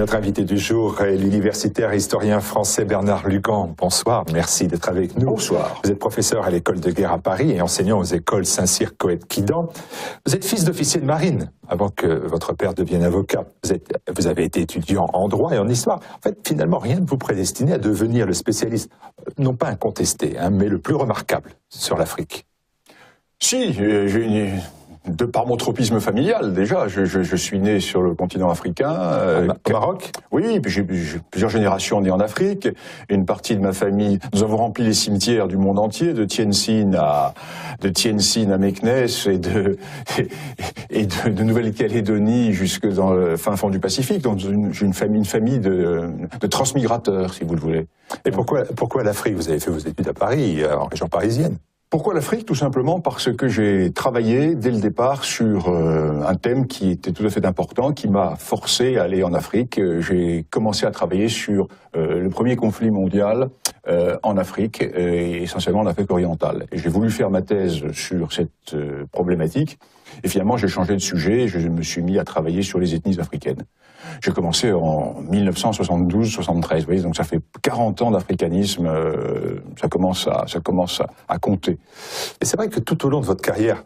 notre invité du jour est l'universitaire et historien français Bernard Lugan. Bonsoir, merci d'être avec nous. Bonsoir. Vous êtes professeur à l'école de guerre à Paris et enseignant aux écoles Saint-Cyr, Coët, Quidan. Vous êtes fils d'officier de marine avant que votre père devienne avocat. Vous avez été étudiant en droit et en histoire. En fait, finalement, rien ne vous prédestinait à devenir le spécialiste, non pas incontesté, mais le plus remarquable sur l'Afrique. Si, de par mon tropisme familial, déjà, je suis né sur le continent africain. Au Maroc? Oui, puis j'ai plusieurs générations nées en Afrique. Une partie de ma famille, nous avons rempli les cimetières du monde entier, de Tientsin à Meknès et de Nouvelle-Calédonie jusque dans le fin fond du Pacifique. Donc j'ai une famille de transmigrateurs, si vous le voulez. Et pourquoi l'Afrique? Vous avez fait vos études à Paris, en région parisienne. Pourquoi l'Afrique? Tout simplement parce que j'ai travaillé dès le départ sur un thème qui était tout à fait important, qui m'a forcé à aller en Afrique. J'ai commencé à travailler sur le premier conflit mondial en Afrique, et essentiellement en Afrique orientale. Et j'ai voulu faire ma thèse sur cette problématique, et finalement j'ai changé de sujet, et je me suis mis à travailler sur les ethnies africaines. J'ai commencé en 1972-73, vous voyez, donc ça fait 40 ans d'africanisme, ça commence à compter. Et c'est vrai que tout au long de votre carrière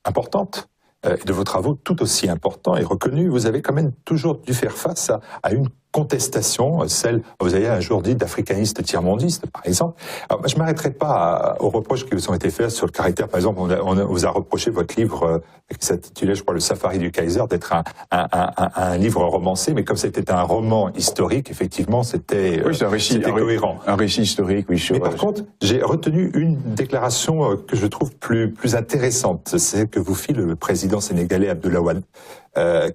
importante, et de vos travaux tout aussi importants et reconnus, vous avez quand même toujours dû faire face à une contestation, celle, vous avez un jour dit, d'africanistes tiers-mondistes, par exemple. Alors, je ne m'arrêterai pas aux reproches qui vous ont été faits sur le caractère, par exemple, on vous a reproché votre livre, qui s'intitulait, je crois, Le Safari du Kaiser, d'être un livre romancé, mais comme c'était un roman historique, effectivement, c'était oui, cohérent. Un récit historique, oui. Mais par contre, j'ai retenu une déclaration que je trouve plus intéressante, c'est que vous fit le président sénégalais Abdoulaye Wade,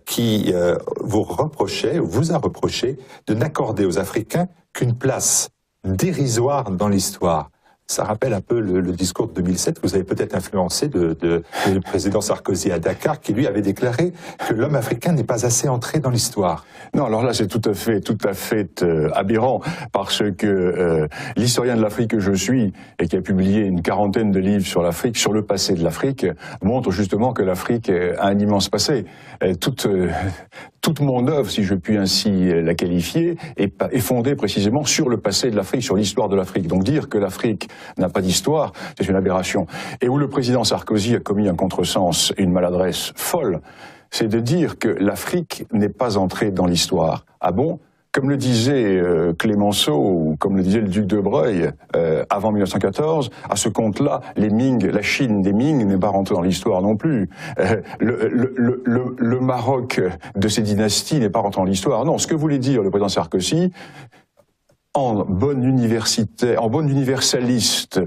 qui vous a reproché de n'accorder aux Africains qu'une place dérisoire dans l'histoire. Ça rappelle un peu le discours de 2007 que vous avez peut-être influencé du président Sarkozy à Dakar, qui lui avait déclaré que l'homme africain n'est pas assez entré dans l'histoire. Non, alors là c'est tout à fait aberrant, parce que l'historien de l'Afrique que je suis, et qui a publié une quarantaine de livres sur l'Afrique, sur le passé de l'Afrique, montre justement que l'Afrique a un immense passé. Toute mon œuvre, si je puis ainsi la qualifier, est fondée précisément sur le passé de l'Afrique, sur l'histoire de l'Afrique. Donc dire que l'Afrique n'a pas d'histoire, c'est une aberration. Et où le président Sarkozy a commis un contresens et une maladresse folle, c'est de dire que l'Afrique n'est pas entrée dans l'histoire. Ah bon? Comme le disait Clémenceau, ou comme le disait le duc de Broglie avant 1914, à ce compte-là, la Chine des Ming n'est pas rentrée dans l'histoire non plus. Le Maroc de ces dynasties n'est pas rentré dans l'histoire. Non, ce que voulait dire le président Sarkozy, en bon universaliste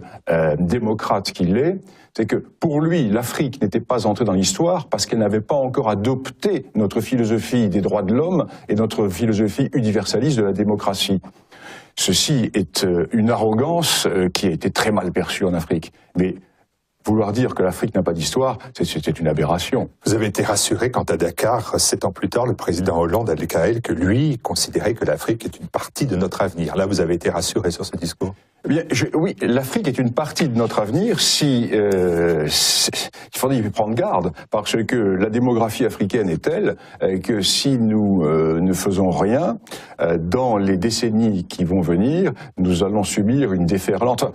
démocrate qu'il est, c'est que pour lui, l'Afrique n'était pas entrée dans l'histoire parce qu'elle n'avait pas encore adopté notre philosophie des droits de l'homme et notre philosophie universaliste de la démocratie. Ceci est une arrogance qui a été très mal perçue en Afrique. Mais vouloir dire que l'Afrique n'a pas d'histoire, c'était une aberration. Vous avez été rassuré quand à Dakar, 7 ans plus tard, le président Hollande a déclaré que lui considérait que l'Afrique est une partie de notre avenir. Là, vous avez été rassuré sur ce discours? Eh bien, oui, l'Afrique est une partie de notre avenir il faudrait y prendre garde, parce que la démographie africaine est telle que si nous ne faisons rien, dans les décennies qui vont venir, nous allons subir une déferlante.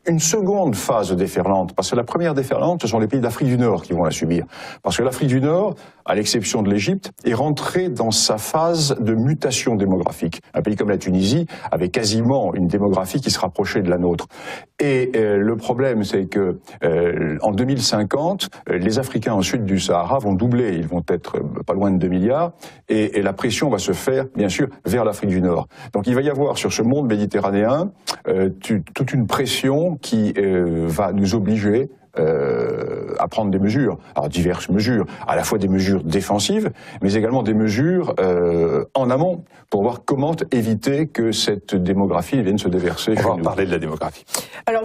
Une seconde phase de déferlante, parce que la première déferlante, ce sont les pays d'Afrique du Nord qui vont la subir. Parce que l'Afrique du Nord, à l'exception de l'Égypte, est rentrée dans sa phase de mutation démographique. Un pays comme la Tunisie avait quasiment une démographie qui se rapprochait de la nôtre. Et le problème, c'est que en 2050, les Africains au sud du Sahara vont doubler. Ils vont être pas loin de 2 milliards. Et la pression va se faire, bien sûr, vers l'Afrique du Nord. Donc il va y avoir sur ce monde méditerranéen toute une pression qui va nous obliger à prendre des mesures, alors diverses mesures, à la fois des mesures défensives, mais également des mesures en amont, pour voir comment éviter que cette démographie vienne se déverser. On va en parler de la démographie. Alors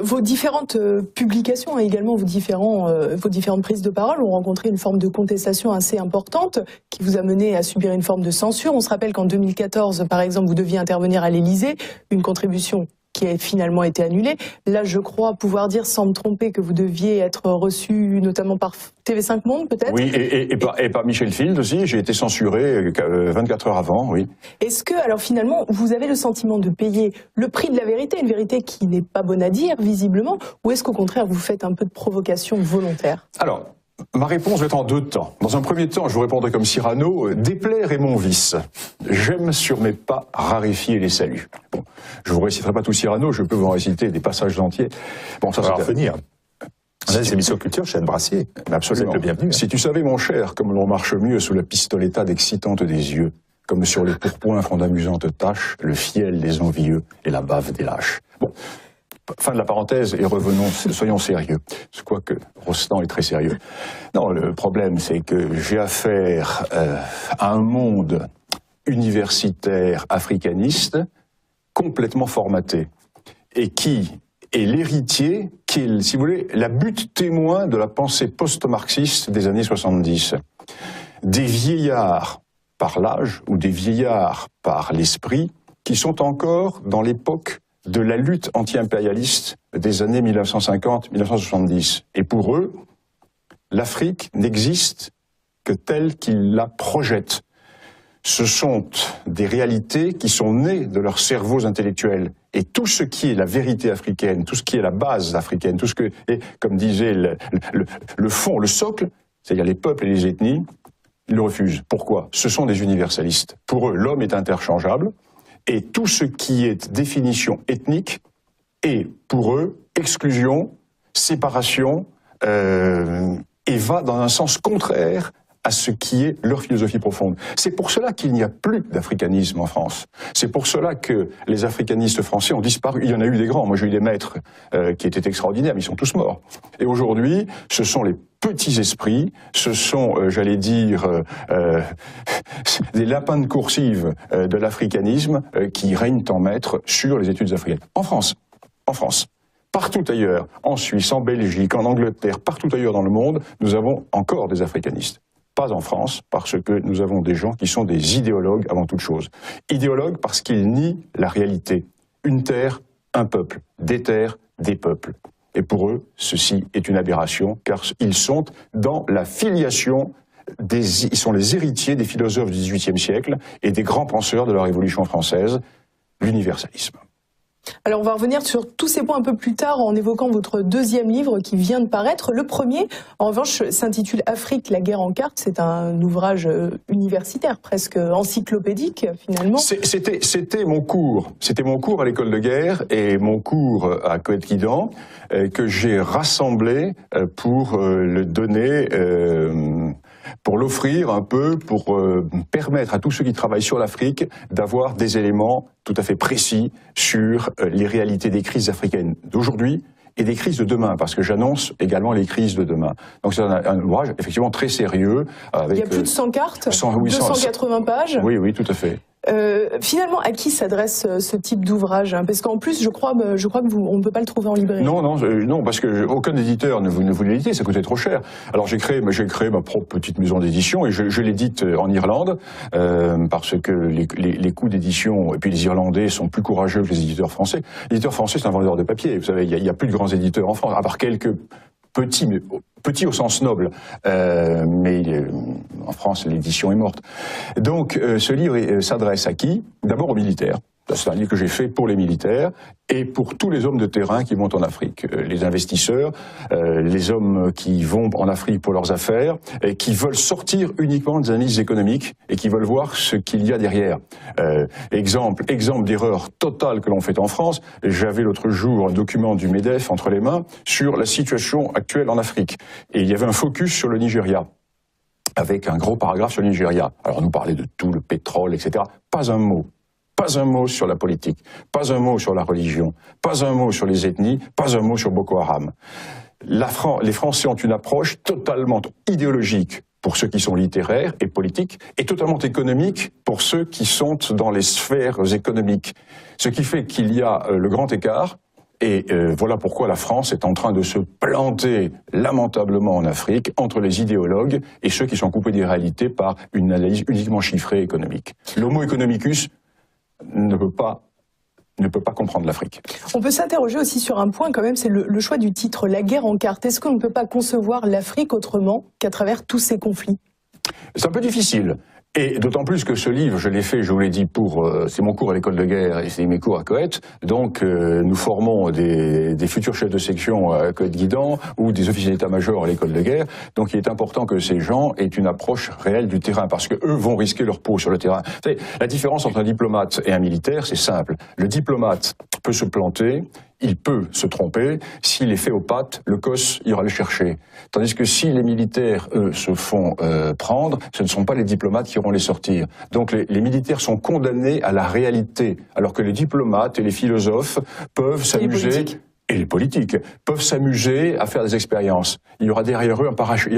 vos différentes publications et également vos différentes prises de parole ont rencontré une forme de contestation assez importante qui vous a mené à subir une forme de censure. On se rappelle qu'en 2014, par exemple, vous deviez intervenir à l'Élysée, une contribution qui a finalement été annulé. Là, je crois pouvoir dire, sans me tromper, que vous deviez être reçu notamment par TV5 Monde, peut-être? Oui, et par Michel Field aussi. J'ai été censuré 24 heures avant, oui. Est-ce que, alors finalement, vous avez le sentiment de payer le prix de la vérité, une vérité qui n'est pas bonne à dire, visiblement, ou est-ce qu'au contraire, vous faites un peu de provocation volontaire? Alors, ma réponse va être en deux temps. Dans un premier temps, je vous répondrai comme Cyrano, déplaire est mon vice. J'aime sur mes pas raréfier les saluts. Bon, je vous réciterai pas tout Cyrano, je peux vous réciter des passages entiers. Bon, ça c'est venir. C'est Émission Culture chez Anne Brassier. Absolument. Vous êtes le bienvenu. Si tu savais, mon cher, comme l'on marche mieux sous la pistoletade excitante des yeux, comme sur les pourpoints font d'amusantes tâches, le fiel des envieux et la bave des lâches. Bon. Fin de la parenthèse et revenons, soyons sérieux. Quoique Rostand est très sérieux. Non, le problème c'est que j'ai affaire à un monde universitaire africaniste complètement formaté et qui est l'héritier, qui est, si vous voulez, la butte témoin de la pensée post-marxiste des années 70. Des vieillards par l'âge ou des vieillards par l'esprit qui sont encore dans l'époque de la lutte anti-impérialiste des années 1950-1970. Et pour eux, l'Afrique n'existe que telle qu'ils la projettent. Ce sont des réalités qui sont nées de leurs cerveaux intellectuels. Et tout ce qui est la vérité africaine, tout ce qui est la base africaine, tout ce que est, comme disait le fond, le socle, c'est-à-dire les peuples et les ethnies, ils le refusent. Pourquoi? Ce sont des universalistes. Pour eux, l'homme est interchangeable. Et tout ce qui est définition ethnique est, pour eux, exclusion, séparation, et va dans un sens contraire à ce qui est leur philosophie profonde. C'est pour cela qu'il n'y a plus d'africanisme en France. C'est pour cela que les africanistes français ont disparu. Il y en a eu des grands. Moi, j'ai eu des maîtres qui étaient extraordinaires, mais ils sont tous morts. Et aujourd'hui, ce sont les petits esprits, ce sont, j'allais dire, des lapins de coursive de l'africanisme qui règnent en maître sur les études africaines. En France. Partout ailleurs, en Suisse, en Belgique, en Angleterre, partout ailleurs dans le monde, nous avons encore des africanistes. Pas en France, parce que nous avons des gens qui sont des idéologues avant toute chose. Idéologues parce qu'ils nient la réalité. Une terre, un peuple. Des terres, des peuples. Et pour eux, ceci est une aberration, car ils sont dans la filiation, ils sont les héritiers des philosophes du XVIIIe siècle et des grands penseurs de la Révolution française, l'universalisme. Alors on va revenir sur tous ces points un peu plus tard en évoquant votre deuxième livre qui vient de paraître. Le premier, en revanche, s'intitule Afrique, la guerre en carte. C'est un ouvrage universitaire, presque encyclopédique finalement. C'était mon cours à l'école de guerre et mon cours à Coët-Quidan que j'ai rassemblé pour le donner, pour l'offrir un peu, pour permettre à tous ceux qui travaillent sur l'Afrique d'avoir des éléments tout à fait précis sur les réalités des crises africaines d'aujourd'hui et des crises de demain, parce que j'annonce également les crises de demain. Donc c'est un ouvrage effectivement très sérieux. Avec, il y a plus de 100 cartes, 280 pages. Oui, tout à fait. Finalement, à qui s'adresse ce type d'ouvrage? Parce qu'en plus, je crois que on ne peut pas le trouver en librairie. Non, parce que aucun éditeur ne voulait l'éditer, ça coûtait trop cher. Alors j'ai créé ma propre petite maison d'édition et je l'édite en Irlande parce que les coûts d'édition et puis les Irlandais sont plus courageux que les éditeurs français. L'éditeur français, c'est un vendeur de papier. Vous savez, il y a plus de grands éditeurs en France, à part quelques petits au sens noble, mais en France, l'édition est morte. Donc, ce livre s'adresse à qui? D'abord aux militaires. C'est un livre que j'ai fait pour les militaires et pour tous les hommes de terrain qui vont en Afrique. Les investisseurs, les hommes qui vont en Afrique pour leurs affaires, et qui veulent sortir uniquement des analyses économiques et qui veulent voir ce qu'il y a derrière. Exemple d'erreur totale que l'on fait en France. J'avais l'autre jour un document du MEDEF entre les mains sur la situation actuelle en Afrique. Et il y avait un focus sur le Nigeria, avec un gros paragraphe sur le Nigeria. Alors on nous parlait de tout, le pétrole, etc. Pas un mot. Pas un mot sur la politique, pas un mot sur la religion, pas un mot sur les ethnies, pas un mot sur Boko Haram. Les Français ont une approche totalement idéologique pour ceux qui sont littéraires et politiques, et totalement économique pour ceux qui sont dans les sphères économiques. Ce qui fait qu'il y a le grand écart, et voilà pourquoi la France est en train de se planter lamentablement en Afrique entre les idéologues et ceux qui sont coupés des réalités par une analyse uniquement chiffrée économique. L'homo economicus ne peut pas ne peut pas comprendre l'Afrique. On peut s'interroger aussi sur un point quand même, c'est le choix du titre, La guerre en carte. Est-ce qu'on ne peut pas concevoir l'Afrique autrement qu'à travers tous ces conflits? C'est un peu difficile. Et d'autant plus que ce livre, je l'ai fait, je vous l'ai dit, c'est mon cours à l'école de guerre et c'est mes cours à Coët. Donc, nous formons des futurs chefs de section à Coët-Guidan ou des officiers d'état-major à l'école de guerre. Donc, il est important que ces gens aient une approche réelle du terrain parce que eux vont risquer leur peau sur le terrain. Vous savez, la différence entre un diplomate et un militaire, c'est simple. Le diplomate peut se planter, il peut se tromper. S'il est fait aux pattes, le COS ira le chercher. Tandis que si les militaires, eux, se font prendre, ce ne sont pas les diplomates qui iront les sortir. Donc les militaires sont condamnés à la réalité, alors que les diplomates et les philosophes peuvent s'amuser... Et les politiques peuvent s'amuser à faire des expériences. Il y aura derrière eux un parachute.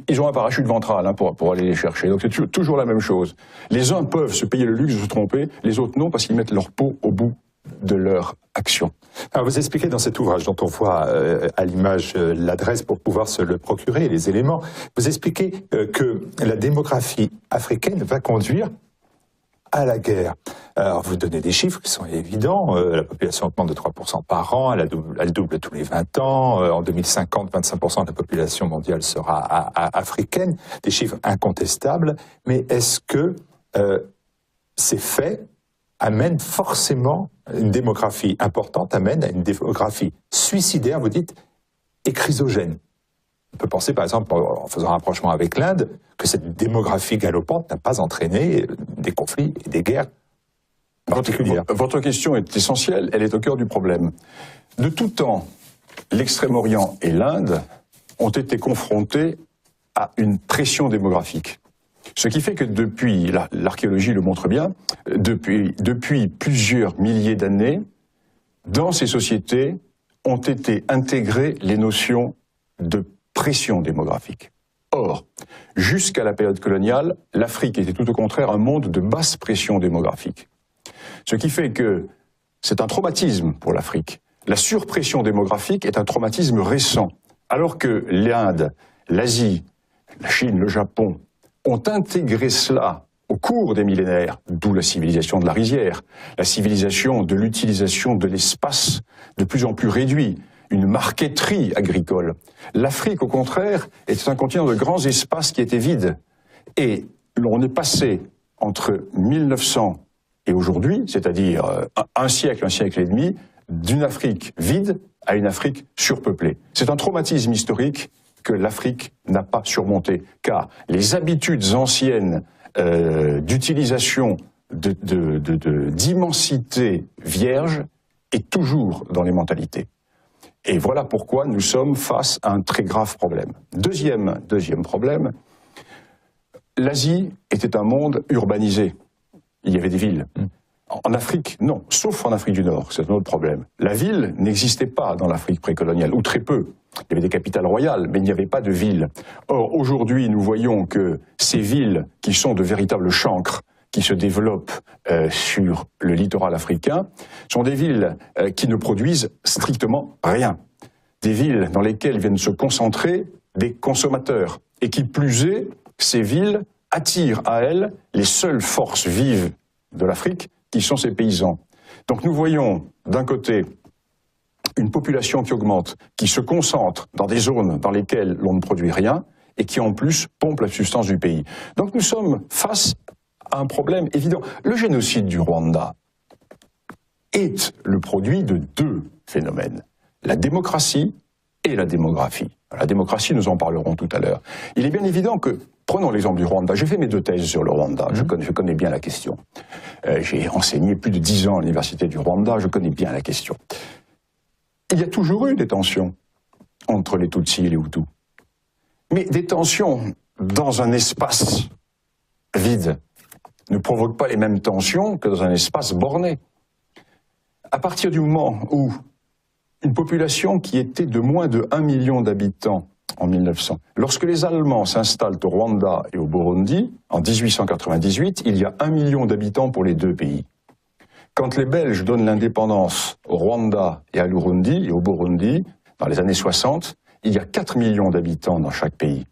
Ils ont un parachute ventral pour aller les chercher. Donc c'est toujours la même chose. Les uns peuvent se payer le luxe de se tromper, les autres non, parce qu'ils mettent leur peau au bout de leur action. Alors vous expliquez dans cet ouvrage dont on voit à l'image l'adresse pour pouvoir se le procurer, les éléments, vous expliquez que la démographie africaine va conduire à la guerre. Alors vous donnez des chiffres qui sont évidents, la population augmente de 3% par an, elle double tous les 20 ans, en 2050, 25% de la population mondiale sera africaine, des chiffres incontestables, mais est-ce que ces faits amènent forcément une démographie importante, amène à une démographie suicidaire, vous dites, et chrysogène? On peut penser, par exemple, en faisant un rapprochement avec l'Inde, que cette démographie galopante n'a pas entraîné des conflits et des guerres particulières. Votre question est essentielle, elle est au cœur du problème. De tout temps, l'Extrême-Orient et l'Inde ont été confrontés à une pression démographique. Ce qui fait que depuis, l'archéologie le montre bien, depuis plusieurs milliers d'années, dans ces sociétés ont été intégrées les notions de pression démographique. Or, jusqu'à la période coloniale, l'Afrique était tout au contraire un monde de basse pression démographique. Ce qui fait que c'est un traumatisme pour l'Afrique. La surpression démographique est un traumatisme récent, alors que l'Inde, l'Asie, la Chine, le Japon ont intégré cela au cours des millénaires, d'où la civilisation de la rizière, la civilisation de l'utilisation de l'espace de plus en plus réduit, une marqueterie agricole. L'Afrique, au contraire, était un continent de grands espaces qui étaient vides. Et on est passé entre 1900 et aujourd'hui, c'est-à-dire un siècle et demi, d'une Afrique vide à une Afrique surpeuplée. C'est un traumatisme historique que l'Afrique n'a pas surmonté, car les habitudes anciennes d'utilisation d'immensité vierge est toujours dans les mentalités. Et voilà pourquoi nous sommes face à un très grave problème. Deuxième problème, l'Asie était un monde urbanisé. Il y avait des villes. En Afrique, non, sauf en Afrique du Nord, c'est un autre problème. La ville n'existait pas dans l'Afrique précoloniale, ou très peu. Il y avait des capitales royales, mais il n'y avait pas de ville. Or, aujourd'hui, nous voyons que ces villes, qui sont de véritables chancres, qui se développent sur le littoral africain, sont des villes qui ne produisent strictement rien. Des villes dans lesquelles viennent se concentrer des consommateurs. Et qui plus est, ces villes attirent à elles les seules forces vives de l'Afrique, qui sont ces paysans. Donc nous voyons d'un côté une population qui augmente, qui se concentre dans des zones dans lesquelles l'on ne produit rien, et qui en plus pompe la substance du pays. Donc nous sommes face à un problème évident. Le génocide du Rwanda est le produit de deux phénomènes, la démocratie et la démographie. La démocratie, nous en parlerons tout à l'heure. Il est bien évident que, prenons l'exemple du Rwanda, j'ai fait mes 2 thèses sur le Rwanda, je connais bien la question. J'ai enseigné plus de 10 ans à l'université du Rwanda, je connais bien la question. Il y a toujours eu des tensions entre les Tutsis et les Hutus. Mais des tensions dans un espace vide ne provoquent pas les mêmes tensions que dans un espace borné. À partir du moment où une population qui était de moins de 1 million d'habitants en 1900, lorsque les Allemands s'installent au Rwanda et au Burundi, en 1898, il y a 1 million d'habitants pour les 2 pays. Quand les Belges donnent l'indépendance au Rwanda et à l'Urundi et au Burundi, dans les années 60, il y a 4 millions d'habitants dans chaque pays.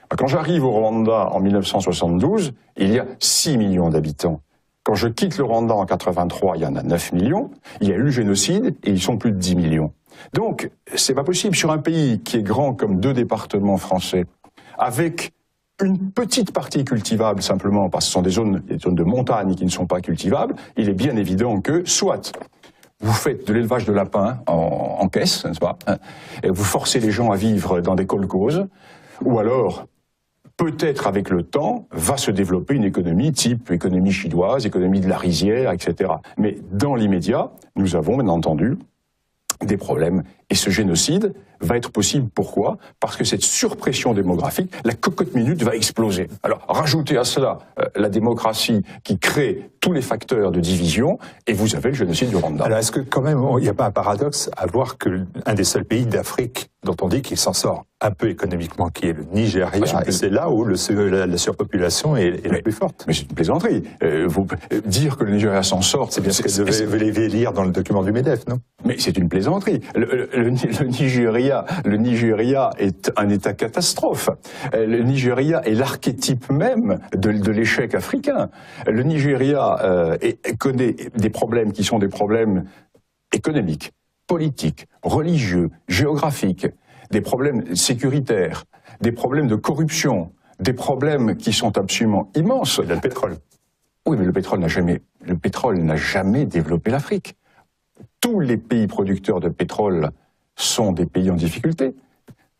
Quand j'arrive au Rwanda en 1972, il y a 6 millions d'habitants. Quand je quitte le Rwanda en 83, il y en a 9 millions. Il y a eu le génocide et ils sont plus de 10 millions. Donc, c'est pas possible. Sur un pays qui est grand comme 2 départements français, avec une petite partie cultivable simplement, parce que ce sont des zones de montagne qui ne sont pas cultivables, il est bien évident que soit vous faites de l'élevage de lapins en caisse, n'est-ce pas, hein, et vous forcez les gens à vivre dans des kolkhozes, ou alors, peut-être avec le temps, va se développer une économie type économie chinoise, économie de la rizière, etc. Mais dans l'immédiat, nous avons bien entendu des problèmes. Et ce génocide va être possible. Pourquoi? Parce que cette surpression démographique, la cocotte minute va exploser. Alors, rajoutez à cela la démocratie qui crée tous les facteurs de division, et vous avez le génocide du Rwanda. Alors, est-ce que quand même, il n'y a pas un paradoxe à voir qu'un des seuls pays d'Afrique dont on dit qu'il s'en sort un peu économiquement, qui est le Nigeria, et c'est là où la surpopulation est la plus forte. Mais c'est une plaisanterie. Dire que le Nigeria s'en sort... C'est bien ce que vous deviez lire dans le document du MEDEF, non? Mais c'est une plaisanterie. Le Nigeria est un État catastrophe. Le Nigeria est l'archétype même de l'échec africain. Le Nigeria connaît des problèmes qui sont des problèmes économiques, politiques, religieux, géographiques, des problèmes sécuritaires, des problèmes de corruption, des problèmes qui sont absolument immenses. Le pétrole. Oui, mais le pétrole n'a jamais développé l'Afrique. Tous les pays producteurs de pétrole sont des pays en difficulté.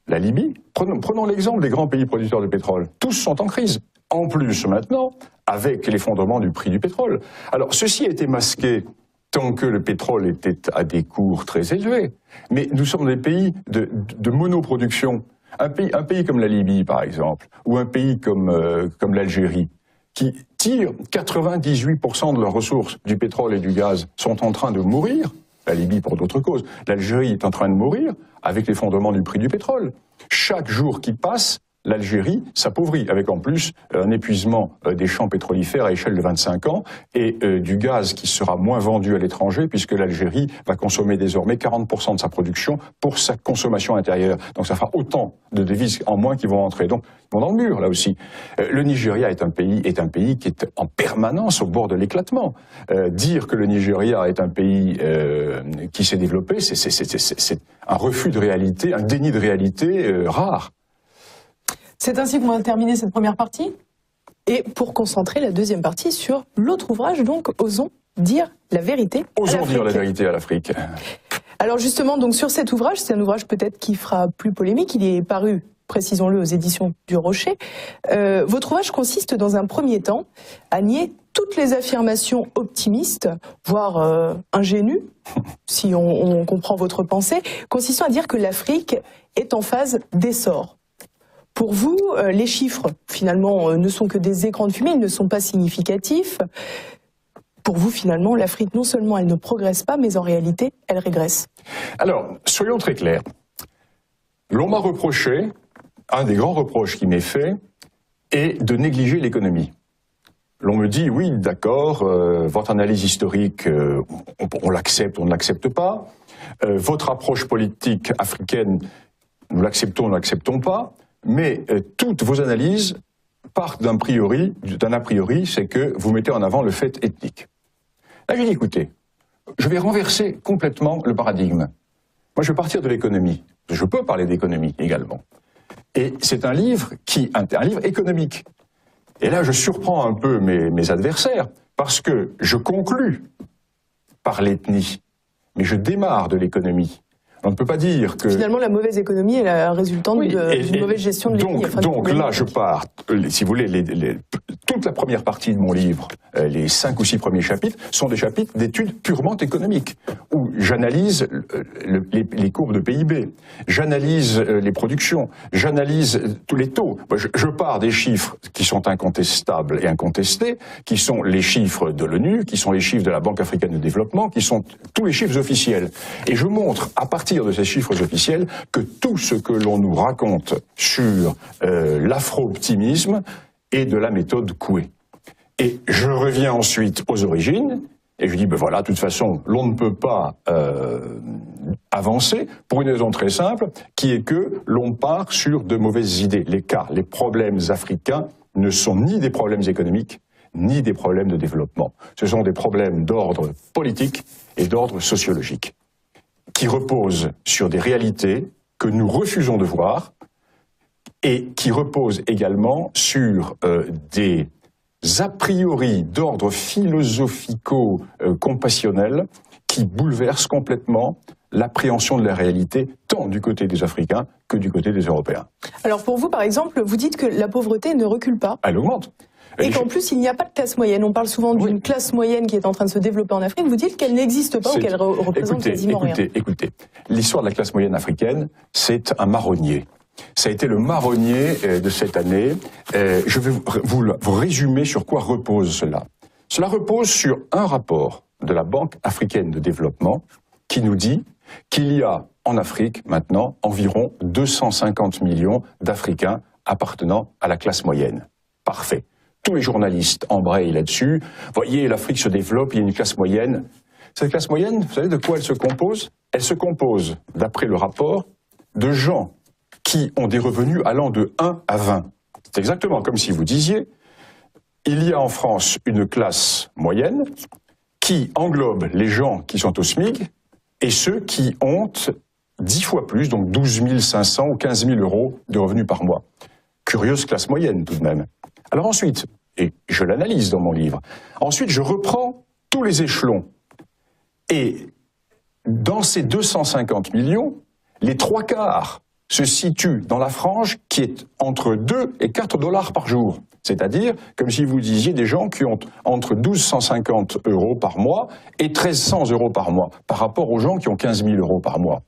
La Libye, prenons l'exemple des grands pays producteurs de pétrole. Tous sont en crise. En plus, maintenant, avec l'effondrement du prix du pétrole. Alors, ceci a été masqué tant que le pétrole était à des cours très élevés. Mais nous sommes des pays de monoproduction. Un pays comme la Libye, par exemple, ou un pays comme l'Algérie, qui tirent 98% de leurs ressources du pétrole et du gaz, sont en train de mourir. La Libye pour d'autres causes. L'Algérie est en train de mourir avec l'effondrement du prix du pétrole. Chaque jour qui passe, l'Algérie s'appauvrit, avec en plus un épuisement des champs pétrolifères à échelle de 25 ans et du gaz qui sera moins vendu à l'étranger puisque l'Algérie va consommer désormais 40% de sa production pour sa consommation intérieure. Donc ça fera autant de devises en moins qui vont entrer. Donc ils vont dans le mur là aussi. Le Nigeria est un pays qui est en permanence au bord de l'éclatement. Dire que le Nigeria est un pays qui s'est développé, c'est un refus de réalité, un déni de réalité rare. C'est ainsi qu'on va terminer cette première partie. Et pour concentrer la deuxième partie sur l'autre ouvrage, donc Osons dire la vérité. Osons dire la vérité à l'Afrique. Alors justement, donc sur cet ouvrage, c'est un ouvrage peut-être qui fera plus polémique. Il est paru, précisons-le, aux éditions du Rocher. Votre ouvrage consiste dans un premier temps à nier toutes les affirmations optimistes, voire ingénues, si on comprend votre pensée, consistant à dire que l'Afrique est en phase d'essor. Pour vous, les chiffres, finalement, ne sont que des écrans de fumée, ils ne sont pas significatifs. Pour vous, finalement, l'Afrique, non seulement elle ne progresse pas, mais en réalité, elle régresse. Alors, soyons très clairs. L'on m'a reproché, un des grands reproches qui m'est fait, est de négliger l'économie. L'on me dit, oui, d'accord, votre analyse historique, on l'accepte, on ne l'accepte pas. Votre approche politique africaine, nous l'acceptons, nous ne l'acceptons pas. Mais toutes vos analyses partent d'un a priori, c'est que vous mettez en avant le fait ethnique. Là, j'ai dit, écoutez, je vais renverser complètement le paradigme. Moi, je vais partir de l'économie. Je peux parler d'économie également. Et c'est un livre économique. Et là, je surprends un peu mes adversaires, parce que je conclus par l'ethnie, mais je démarre de l'économie. On ne peut pas dire que... Finalement, la mauvaise économie est la résultante d'une mauvaise gestion de l'économie. Donc là, je pars, si vous voulez, toute la première partie de mon livre, les 5 ou 6 premiers chapitres, sont des chapitres d'études purement économiques, où j'analyse les courbes de PIB, j'analyse les productions, j'analyse tous les taux. Je pars des chiffres qui sont incontestables et incontestés, qui sont les chiffres de l'ONU, qui sont les chiffres de la Banque africaine de développement, qui sont tous les chiffres officiels. Et je montre, à partir de ces chiffres officiels, que tout ce que l'on nous raconte sur l'afro-optimisme est de la méthode Coué. Et je reviens ensuite aux origines, et je dis, ben voilà, de toute façon, l'on ne peut pas avancer pour une raison très simple, qui est que l'on part sur de mauvaises idées. Les problèmes africains ne sont ni des problèmes économiques, ni des problèmes de développement. Ce sont des problèmes d'ordre politique et d'ordre sociologique, qui reposent sur des réalités que nous refusons de voir et qui reposent également sur des a priori d'ordre philosophico-compassionnel qui bouleversent complètement l'appréhension de la réalité, tant du côté des Africains que du côté des Européens. Alors pour vous, par exemple, vous dites que la pauvreté ne recule pas. Elle augmente. Et qu'en plus, il n'y a pas de classe moyenne. On parle souvent d'une classe moyenne qui est en train de se développer en Afrique. Vous dites qu'elle n'existe pas ou qu'elle représente quasiment rien. Écoutez, l'histoire de la classe moyenne africaine, c'est un marronnier. Ça a été le marronnier de cette année. Je vais vous résumer sur quoi repose cela. Cela repose sur un rapport de la Banque africaine de développement qui nous dit qu'il y a en Afrique maintenant environ 250 millions d'Africains appartenant à la classe moyenne. Parfait. Tous les journalistes embrayent là-dessus. Voyez, l'Afrique se développe, il y a une classe moyenne. Cette classe moyenne, vous savez de quoi elle se compose? Elle se compose, d'après le rapport, de gens qui ont des revenus allant de 1 à 20. C'est exactement comme si vous disiez, il y a en France une classe moyenne qui englobe les gens qui sont au SMIC et ceux qui ont 10 fois plus, donc 12 500 ou 15 000 euros de revenus par mois. Curieuse classe moyenne tout de même. Alors ensuite, et je l'analyse dans mon livre, ensuite je reprends tous les échelons. Et dans ces 250 millions, les 3/4 se situent dans la frange qui est entre 2 et 4 dollars par jour. C'est-à-dire, comme si vous disiez des gens qui ont entre 1 250 euros par mois et 1 300 euros par mois, par rapport aux gens qui ont 15 000 euros par mois.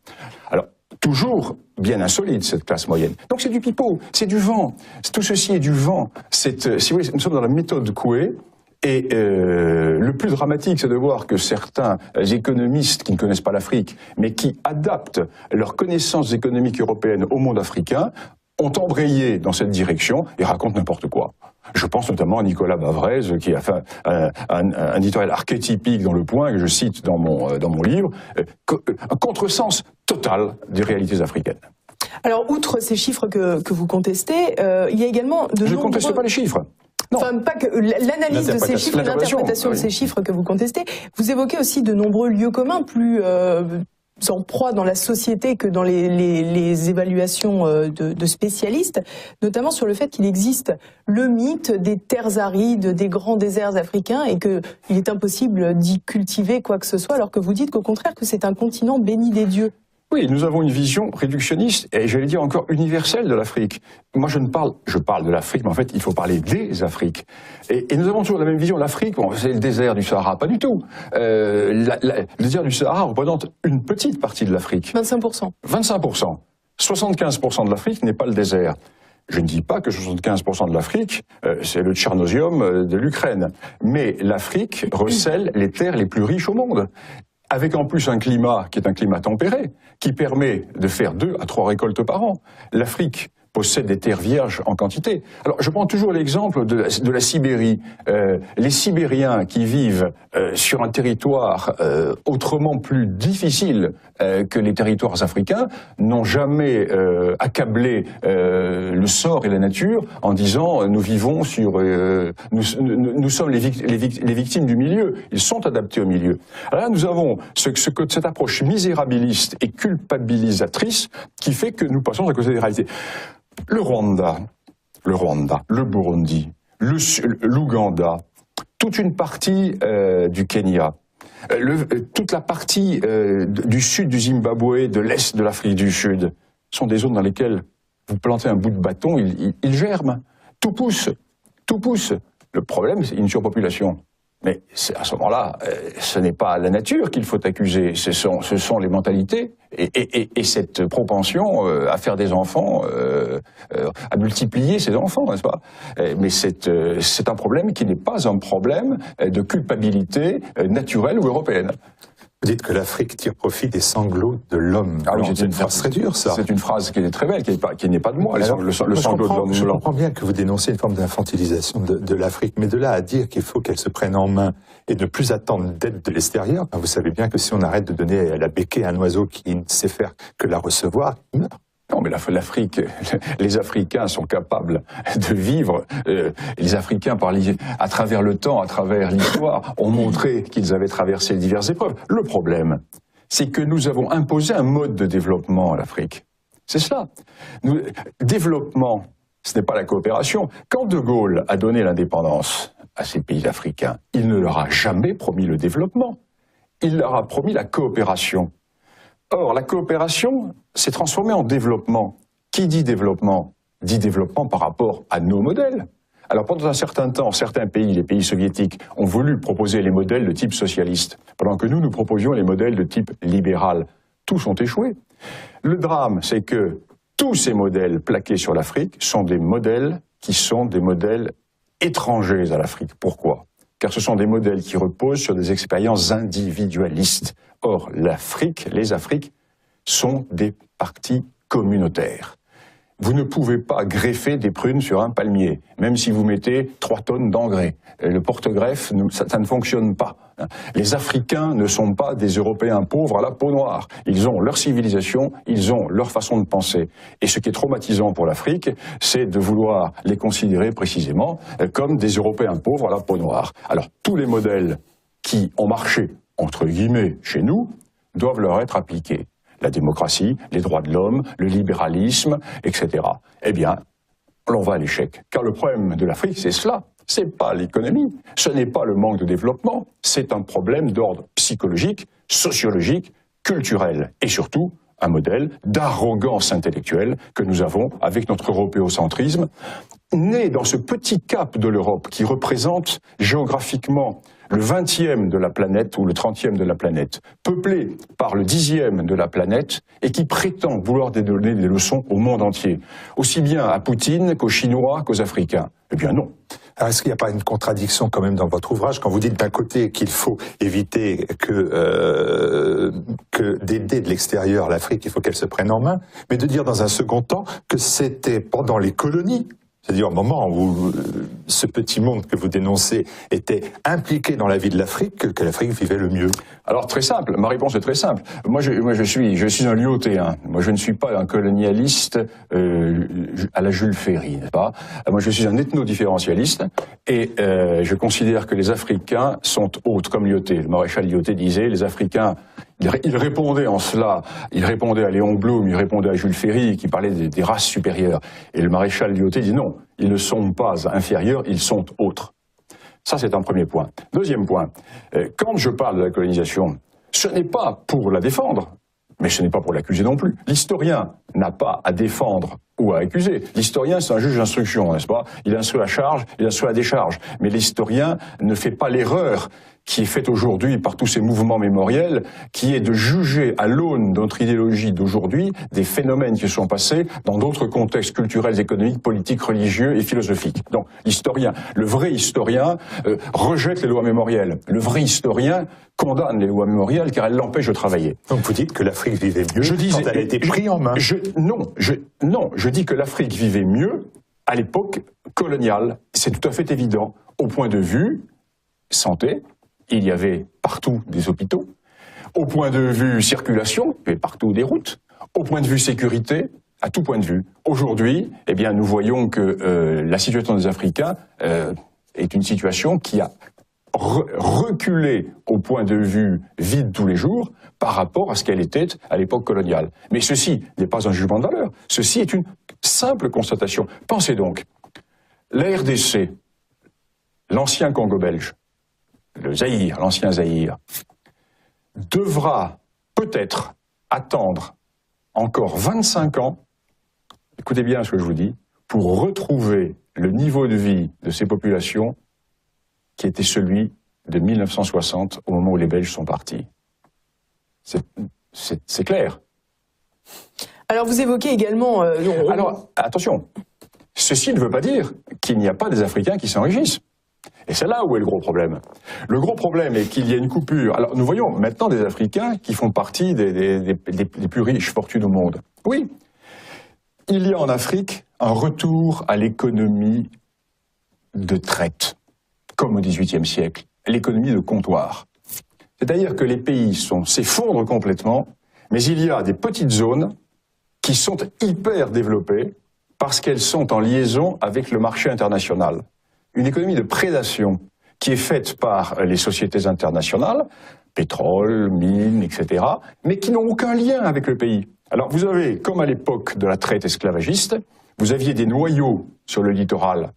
Alors, toujours bien insolite, cette classe moyenne. Donc c'est du pipeau, c'est du vent. Tout ceci est du vent. Si vous voulez, nous sommes dans la méthode Coué. Et le plus dramatique, c'est de voir que certains économistes qui ne connaissent pas l'Afrique, mais qui adaptent leurs connaissances économiques européennes au monde africain, ont embrayé dans cette direction et racontent n'importe quoi. Je pense notamment à Nicolas Bavrez, qui a fait un éditorial archétypique dans Le Point, que je cite dans mon livre, un contresens total des réalités africaines. Alors, outre ces chiffres que vous contestez, il y a également de nombreux... Je ne conteste pas les chiffres. Non. Enfin, pas que l'analyse de ces chiffres, l'interprétation de ces chiffres que vous contestez. Vous évoquez aussi de nombreux lieux communs, plus en proie dans la société que dans les évaluations de spécialistes, notamment sur le fait qu'il existe le mythe des terres arides, des grands déserts africains, et qu'il est impossible d'y cultiver quoi que ce soit, alors que vous dites qu'au contraire que c'est un continent béni des dieux. Oui, nous avons une vision réductionniste et j'allais dire encore universelle de l'Afrique. Moi, je parle de l'Afrique, mais en fait, il faut parler des Afriques. Et nous avons toujours la même vision. L'Afrique, bon, c'est le désert du Sahara, pas du tout. Le désert du Sahara représente une petite partie de l'Afrique. 25%. 25%. 75% de l'Afrique n'est pas le désert. Je ne dis pas que 75% de l'Afrique, c'est le tchernosium de l'Ukraine. Mais l'Afrique recèle les terres les plus riches au monde. Avec en plus un climat qui est un climat tempéré, qui permet de faire 2 à 3 récoltes par an. L'Afrique possède des terres vierges en quantité. Alors, je prends toujours l'exemple de la Sibérie. Les Sibériens qui vivent sur un territoire autrement plus difficile que les territoires africains n'ont jamais accablé le sort et la nature en disant nous vivons sur... nous sommes les victimes du milieu. Ils sont adaptés au milieu. Alors là, nous avons cette approche misérabiliste et culpabilisatrice qui fait que nous passons à côté des réalités. Le Rwanda, le Burundi, l'Ouganda, toute une partie du Kenya, toute la partie du sud du Zimbabwe, de l'est de l'Afrique du Sud, sont des zones dans lesquelles vous plantez un bout de bâton, il germe, tout pousse, tout pousse. Le problème, c'est une surpopulation. Mais à ce moment-là, ce n'est pas la nature qu'il faut accuser, ce sont les mentalités et cette propension à faire des enfants, à multiplier ces enfants, n'est-ce pas? Mais c'est un problème qui n'est pas un problème de culpabilité naturelle ou européenne. Vous dites que l'Afrique tire profit des sanglots de l'homme. Ah oui, c'est une phrase très dure, ça. C'est une phrase qui est très belle, qui n'est pas de moi. Alors, le sanglot de l'homme. Je comprends bien que vous dénoncez une forme d'infantilisation de l'Afrique, mais de là à dire qu'il faut qu'elle se prenne en main et ne plus attendre d'aide de l'extérieur, vous savez bien que si on arrête de donner à la béquille à un oiseau qui ne sait faire que la recevoir, il meurt. Non, mais l'Afrique, les Africains sont capables de vivre. Les Africains, à travers le temps, à travers l'histoire, ont montré qu'ils avaient traversé diverses épreuves. Le problème, c'est que nous avons imposé un mode de développement à l'Afrique. C'est cela. Développement, ce n'est pas la coopération. Quand De Gaulle a donné l'indépendance à ces pays africains, il ne leur a jamais promis le développement. Il leur a promis la coopération. Or, la coopération s'est transformée en développement. Qui dit développement par rapport à nos modèles. Alors, pendant un certain temps, certains pays, les pays soviétiques, ont voulu proposer les modèles de type socialiste, pendant que nous proposions les modèles de type libéral. Tous ont échoué. Le drame, c'est que tous ces modèles plaqués sur l'Afrique sont des modèles qui sont des modèles étrangers à l'Afrique. Pourquoi ? Car ce sont des modèles qui reposent sur des expériences individualistes. Or, l'Afrique, les Afriques, sont des partis communautaires. Vous ne pouvez pas greffer des prunes sur un palmier, même si vous mettez 3 tonnes d'engrais. Le porte-greffe, ça ne fonctionne pas. Les Africains ne sont pas des Européens pauvres à la peau noire. Ils ont leur civilisation, ils ont leur façon de penser. Et ce qui est traumatisant pour l'Afrique, c'est de vouloir les considérer précisément comme des Européens pauvres à la peau noire. Alors, tous les modèles qui ont marché, entre guillemets, chez nous, doivent leur être appliqués. La démocratie, les droits de l'homme, le libéralisme, etc. Eh bien, on va à l'échec. Car le problème de l'Afrique, c'est cela. C'est pas l'économie, ce n'est pas le manque de développement, c'est un problème d'ordre psychologique, sociologique, culturel et surtout un modèle d'arrogance intellectuelle que nous avons avec notre européocentrisme, né dans ce petit cap de l'Europe qui représente géographiquement le 20e de la planète ou le 30e de la planète, peuplé par le 10e de la planète et qui prétend vouloir donner des leçons au monde entier, aussi bien à Poutine qu'aux Chinois qu'aux Africains. Eh bien non. Alors, est-ce qu'il n'y a pas une contradiction quand même dans votre ouvrage quand vous dites d'un côté qu'il faut éviter que d'aider de l'extérieur l'Afrique, il faut qu'elle se prenne en main, mais de dire dans un second temps que c'était pendant les colonies, c'est-à-dire au moment où ce petit monde que vous dénoncez était impliqué dans la vie de l'Afrique, que l'Afrique vivait le mieux? Alors très simple, ma réponse est très simple. Moi je suis un Lyotéen. Moi je ne suis pas un colonialiste à la Jules Ferry, n'est-ce pas? Moi je suis un ethno-différentialiste et je considère que les Africains sont autres, comme Lyoté. Le maréchal Lyoté disait, les Africains, il répondait en cela, il répondait à Léon Blum, il répondait à Jules Ferry, qui parlait des races supérieures. Et le maréchal Lyoté dit non, ils ne sont pas inférieurs, ils sont autres. Ça, c'est un premier point. Deuxième point, quand je parle de la colonisation, ce n'est pas pour la défendre, mais ce n'est pas pour l'accuser non plus. L'historien n'a pas à défendre ou à accuser. L'historien, c'est un juge d'instruction, n'est-ce pas? Il instruit la charge, il instruit la décharge. Mais l'historien ne fait pas l'erreur qui est faite aujourd'hui par tous ces mouvements mémoriels, qui est de juger à l'aune de notre idéologie d'aujourd'hui des phénomènes qui se sont passés dans d'autres contextes culturels, économiques, politiques, religieux et philosophiques. Donc, l'historien, le vrai historien, rejette les lois mémorielles. Le vrai historien condamne les lois mémorielles car elles l'empêchent de travailler. Donc vous dites que l'Afrique vivait mieux quand elle a été prise en main. Non, je dis que l'Afrique vivait mieux à l'époque coloniale. C'est tout à fait évident. Au point de vue santé, il y avait partout des hôpitaux. Au point de vue circulation, il y avait partout des routes. Au point de vue sécurité, à tout point de vue. Aujourd'hui, eh bien, nous voyons que la situation des Africains est une situation qui a reculé au point de vue vie de tous les jours par rapport à ce qu'elle était à l'époque coloniale. Mais ceci n'est pas un jugement de valeur, ceci est une simple constatation. Pensez donc, la RDC, l'ancien Congo belge, le Zaïre, l'ancien Zaïre, devra peut-être attendre encore 25 ans, écoutez bien ce que je vous dis, pour retrouver le niveau de vie de ces populations qui était celui de 1960, au moment où les Belges sont partis. C'est clair. Alors vous évoquez également... Alors, attention, ceci ne veut pas dire qu'il n'y a pas des Africains qui s'enrichissent. Et c'est là où est le gros problème. Le gros problème est qu'il y a une coupure. Alors nous voyons maintenant des Africains qui font partie des plus riches fortunes au monde. Oui, il y a en Afrique un retour à l'économie de traite, comme au XVIIIe siècle, l'économie de comptoir. C'est-à-dire que les pays s'effondrent complètement, mais il y a des petites zones qui sont hyper développées parce qu'elles sont en liaison avec le marché international. Une économie de prédation qui est faite par les sociétés internationales, pétrole, mines, etc., mais qui n'ont aucun lien avec le pays. Alors vous avez, comme à l'époque de la traite esclavagiste, vous aviez des noyaux sur le littoral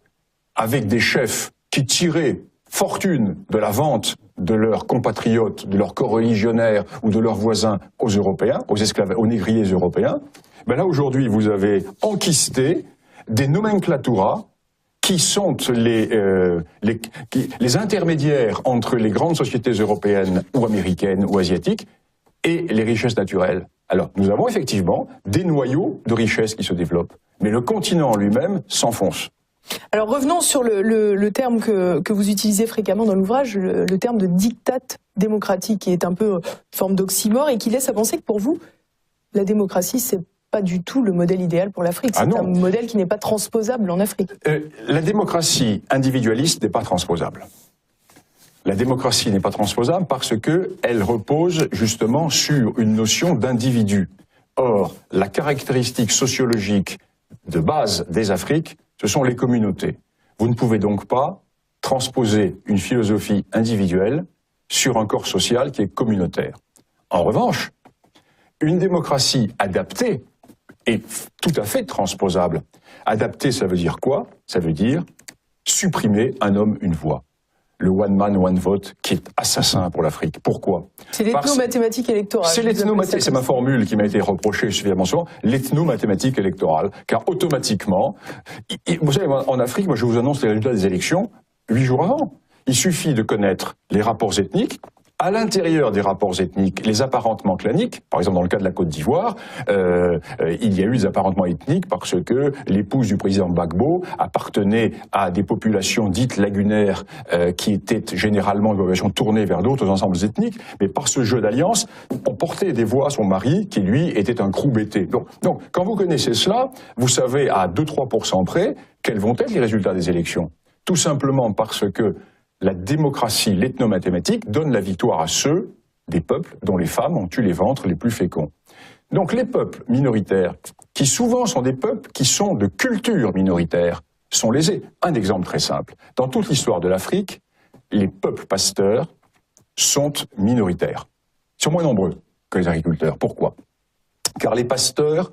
avec des chefs qui tiraient fortune de la vente de leurs compatriotes, de leurs coreligionnaires ou de leurs voisins aux Européens, aux négriers européens. Ben là, aujourd'hui, vous avez enquisté des nomenclaturas qui sont les intermédiaires entre les grandes sociétés européennes ou américaines ou asiatiques et les richesses naturelles. Alors, nous avons effectivement des noyaux de richesses qui se développent, mais le continent en lui-même s'enfonce. Alors revenons sur le terme que vous utilisez fréquemment dans l'ouvrage, le terme de diktat démocratique, qui est un peu une forme d'oxymore et qui laisse à penser que pour vous, la démocratie, c'est pas du tout le modèle idéal pour l'Afrique. C'est un modèle qui n'est pas transposable en Afrique. La démocratie individualiste n'est pas transposable. La démocratie n'est pas transposable parce qu'elle repose justement sur une notion d'individu. Or, la caractéristique sociologique de base des Afriques, ce sont les communautés. Vous ne pouvez donc pas transposer une philosophie individuelle sur un corps social qui est communautaire. En revanche, une démocratie adaptée est tout à fait transposable. Adaptée, ça veut dire quoi? Ça veut dire supprimer un homme, une voix. Le one man, one vote, qui est assassin pour l'Afrique. Pourquoi? C'est l'ethno-mathématique électorale. C'est l'ethno-mathématique, c'est ma formule qui m'a été reprochée suffisamment souvent, l'ethno-mathématique électorale. Car automatiquement, vous savez, en Afrique, moi je vous annonce les résultats des élections 8 jours avant. Il suffit de connaître les rapports ethniques. À l'intérieur des rapports ethniques, les apparentements claniques, par exemple dans le cas de la Côte d'Ivoire, il y a eu des apparentements ethniques parce que l'épouse du président Gbagbo appartenait à des populations dites lagunaires qui étaient généralement des populations tournées vers d'autres ensembles ethniques, mais par ce jeu d'alliance, on portait des voix à son mari qui, lui, était un croût-bêté. Donc, quand vous connaissez cela, vous savez à 2-3% près quels vont être les résultats des élections. Tout simplement parce que la démocratie, l'ethnomathématique, donne la victoire à ceux des peuples dont les femmes ont eu les ventres les plus féconds. Donc les peuples minoritaires, qui souvent sont des peuples qui sont de culture minoritaire, sont lésés. Un exemple très simple. Dans toute l'histoire de l'Afrique, les peuples pasteurs sont minoritaires. Ils sont moins nombreux que les agriculteurs. Pourquoi? Car les pasteurs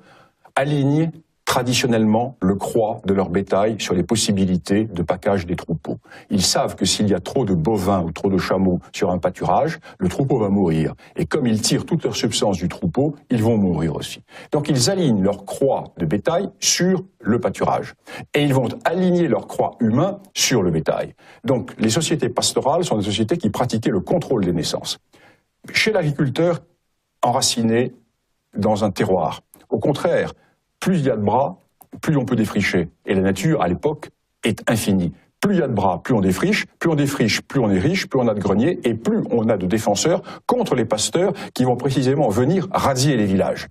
alignent traditionnellement le croix de leur bétail sur les possibilités de package des troupeaux. Ils savent que s'il y a trop de bovins ou trop de chameaux sur un pâturage, le troupeau va mourir. Et comme ils tirent toute leur substance du troupeau, ils vont mourir aussi. Donc ils alignent leur croix de bétail sur le pâturage. Et ils vont aligner leur croix humain sur le bétail. Donc les sociétés pastorales sont des sociétés qui pratiquaient le contrôle des naissances. Chez l'agriculteur, enraciné dans un terroir. Au contraire, plus il y a de bras, plus on peut défricher. Et la nature, à l'époque, est infinie. Plus il y a de bras, plus on défriche, plus on est riche, plus on a de greniers, et plus on a de défenseurs contre les pasteurs qui vont précisément venir rasier les villages.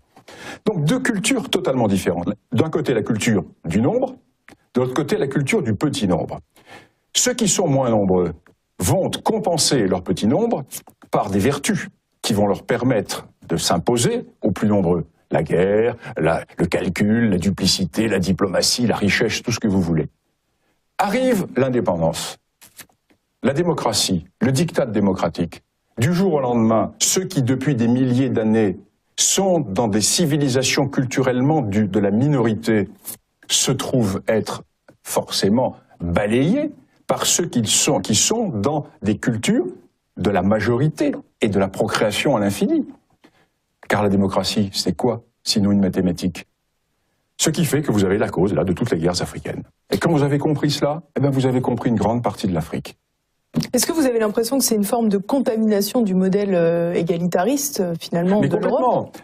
Donc deux cultures totalement différentes. D'un côté, la culture du nombre, de l'autre côté, la culture du petit nombre. Ceux qui sont moins nombreux vont compenser leur petit nombre par des vertus qui vont leur permettre de s'imposer aux plus nombreux. La guerre, le calcul, la duplicité, la diplomatie, la richesse, tout ce que vous voulez. Arrive l'indépendance, la démocratie, le diktat démocratique. Du jour au lendemain, ceux qui, depuis des milliers d'années, sont dans des civilisations culturellement de la minorité, se trouvent être forcément balayés par ceux qui sont dans des cultures de la majorité et de la procréation à l'infini. Car la démocratie, c'est quoi, sinon une mathématique? Ce qui fait que vous avez la cause, là, de toutes les guerres africaines. Et quand vous avez compris cela, eh bien, vous avez compris une grande partie de l'Afrique. Est-ce que vous avez l'impression que c'est une forme de contamination du modèle égalitariste, finalement, de l'Europe?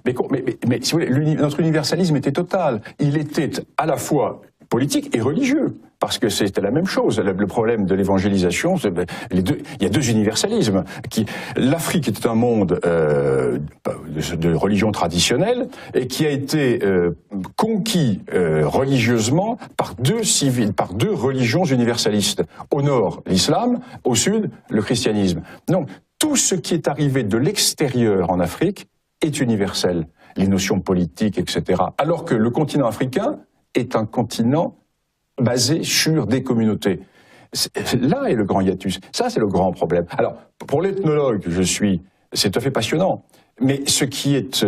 Mais si vous voulez, notre universalisme était total. Il était à la fois politique et religieux, parce que c'était la même chose. Le problème de l'évangélisation, il y a deux universalismes. L'Afrique était un monde de religion traditionnelle et qui a été conquis religieusement par deux religions universalistes. Au nord, l'islam, au sud, le christianisme. Donc, tout ce qui est arrivé de l'extérieur en Afrique est universel. les notions politiques, etc. Alors que le continent africain est un continent basé sur des communautés. Là est le grand hiatus. Ça, c'est le grand problème. Alors, pour l'ethnologue que je suis, c'est tout à fait passionnant. Mais ce qui est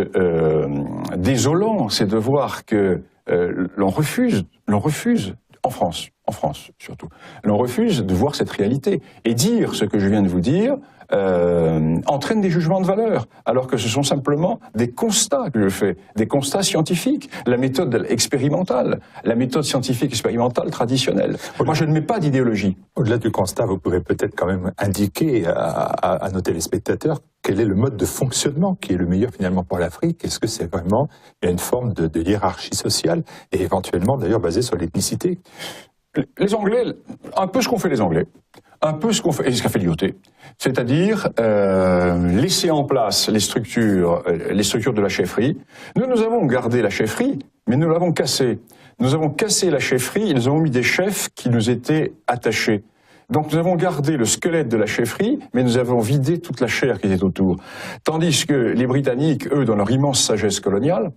désolant, c'est de voir que l'on refuse, en France surtout, l'on refuse de voir cette réalité. Et dire ce que je viens de vous dire entraîne des jugements de valeur, alors que ce sont simplement des constats que je fais, des constats scientifiques, la méthode expérimentale, la méthode scientifique expérimentale traditionnelle. Moi, je ne mets pas d'idéologie. Au-delà du constat, vous pouvez peut-être quand même indiquer à nos téléspectateurs quel est le mode de fonctionnement qui est le meilleur finalement pour l'Afrique. Est-ce que c'est vraiment une forme de hiérarchie sociale et éventuellement d'ailleurs basée sur l'ethnicité? Les Anglais, un peu ce qu'ont fait les Anglais, un peu ce qu'a fait l'IOT, c'est-à-dire laisser en place les structures de la chefferie. Nous avons gardé la chefferie, mais nous l'avons cassée. Nous avons cassé la chefferie, ils ont mis des chefs qui nous étaient attachés. Donc nous avons gardé le squelette de la chefferie, mais nous avons vidé toute la chair qui était autour. Tandis que les Britanniques, eux, dans leur immense sagesse coloniale,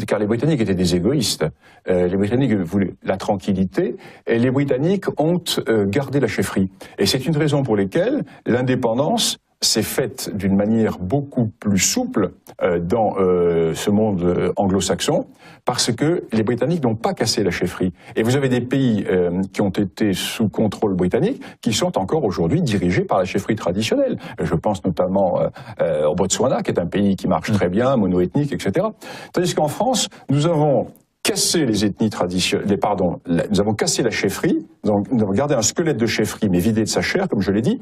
car les Britanniques étaient des égoïstes, les Britanniques voulaient la tranquillité, et les Britanniques ont gardé la chefferie. Et c'est une raison pour laquelle l'indépendance s'est faite d'une manière beaucoup plus souple dans ce monde anglo-saxon, parce que les Britanniques n'ont pas cassé la chefferie. Et vous avez des pays qui ont été sous contrôle britannique, qui sont encore aujourd'hui dirigés par la chefferie traditionnelle. Je pense notamment au Botswana, qui est un pays qui marche très bien, mono-ethnique, etc. Tandis qu'en France, nous avons cassé les ethnies traditionnelles, nous avons cassé la chefferie, nous avons gardé un squelette de chefferie, mais vidé de sa chair, comme je l'ai dit,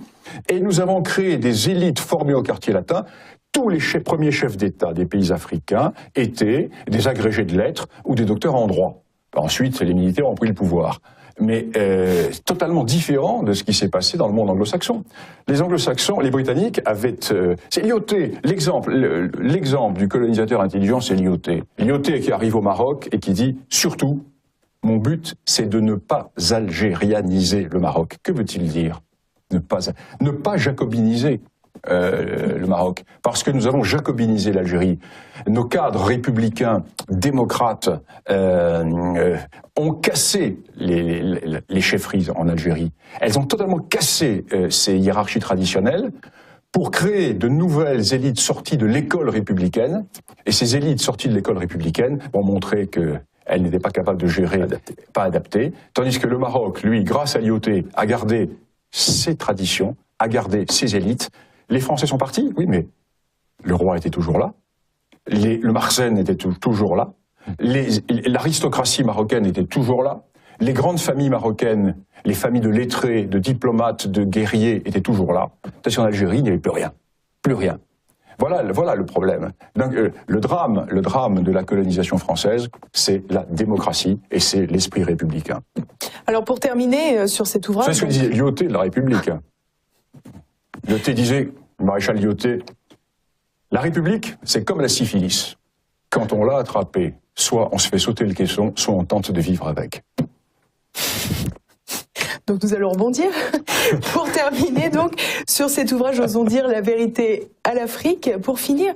et nous avons créé des élites formées au quartier latin. Tous les premiers chefs d'État des pays africains étaient des agrégés de lettres ou des docteurs en droit. Ensuite, les militaires ont pris le pouvoir. Mais totalement différent de ce qui s'est passé dans le monde anglo-saxon. Les anglo-saxons, les Britanniques avaient... c'est l'IOT, l'exemple du colonisateur intelligent, c'est l'IOT. L'IOT qui arrive au Maroc et qui dit, surtout, mon but, c'est de ne pas algérianiser le Maroc. Que veut-il dire? Ne pas jacobiniser le Maroc, parce que nous avons jacobinisé l'Algérie. Nos cadres républicains, démocrates, ont cassé les chefferies en Algérie. Elles ont totalement cassé ces hiérarchies traditionnelles pour créer de nouvelles élites sorties de l'école républicaine. Et ces élites sorties de l'école républicaine ont montré qu'elles n'étaient pas capables de gérer, pas adaptées. Tandis que le Maroc, lui, grâce à l'IOT, a gardé ses traditions, a gardé ses élites. Les Français sont partis, oui, mais le roi était toujours là. Le Marsène était toujours là. L'aristocratie marocaine était toujours là. Les grandes familles marocaines, les familles de lettrés, de diplomates, de guerriers étaient toujours là. Tandis qu'en Algérie, il n'y avait plus rien. Plus rien. Voilà le problème. Donc, le drame de la colonisation française, c'est la démocratie et c'est l'esprit républicain. Alors pour terminer sur cet ouvrage... C'est ce que disait Lyautey de la République. Lyautey disait, le maréchal Lyautey, la République, c'est comme la syphilis. Quand on l'a attrapée, soit on se fait sauter le caisson, soit on tente de vivre avec. Donc nous allons rebondir. Pour terminer donc sur cet ouvrage, osons dire la vérité à l'Afrique. Pour finir,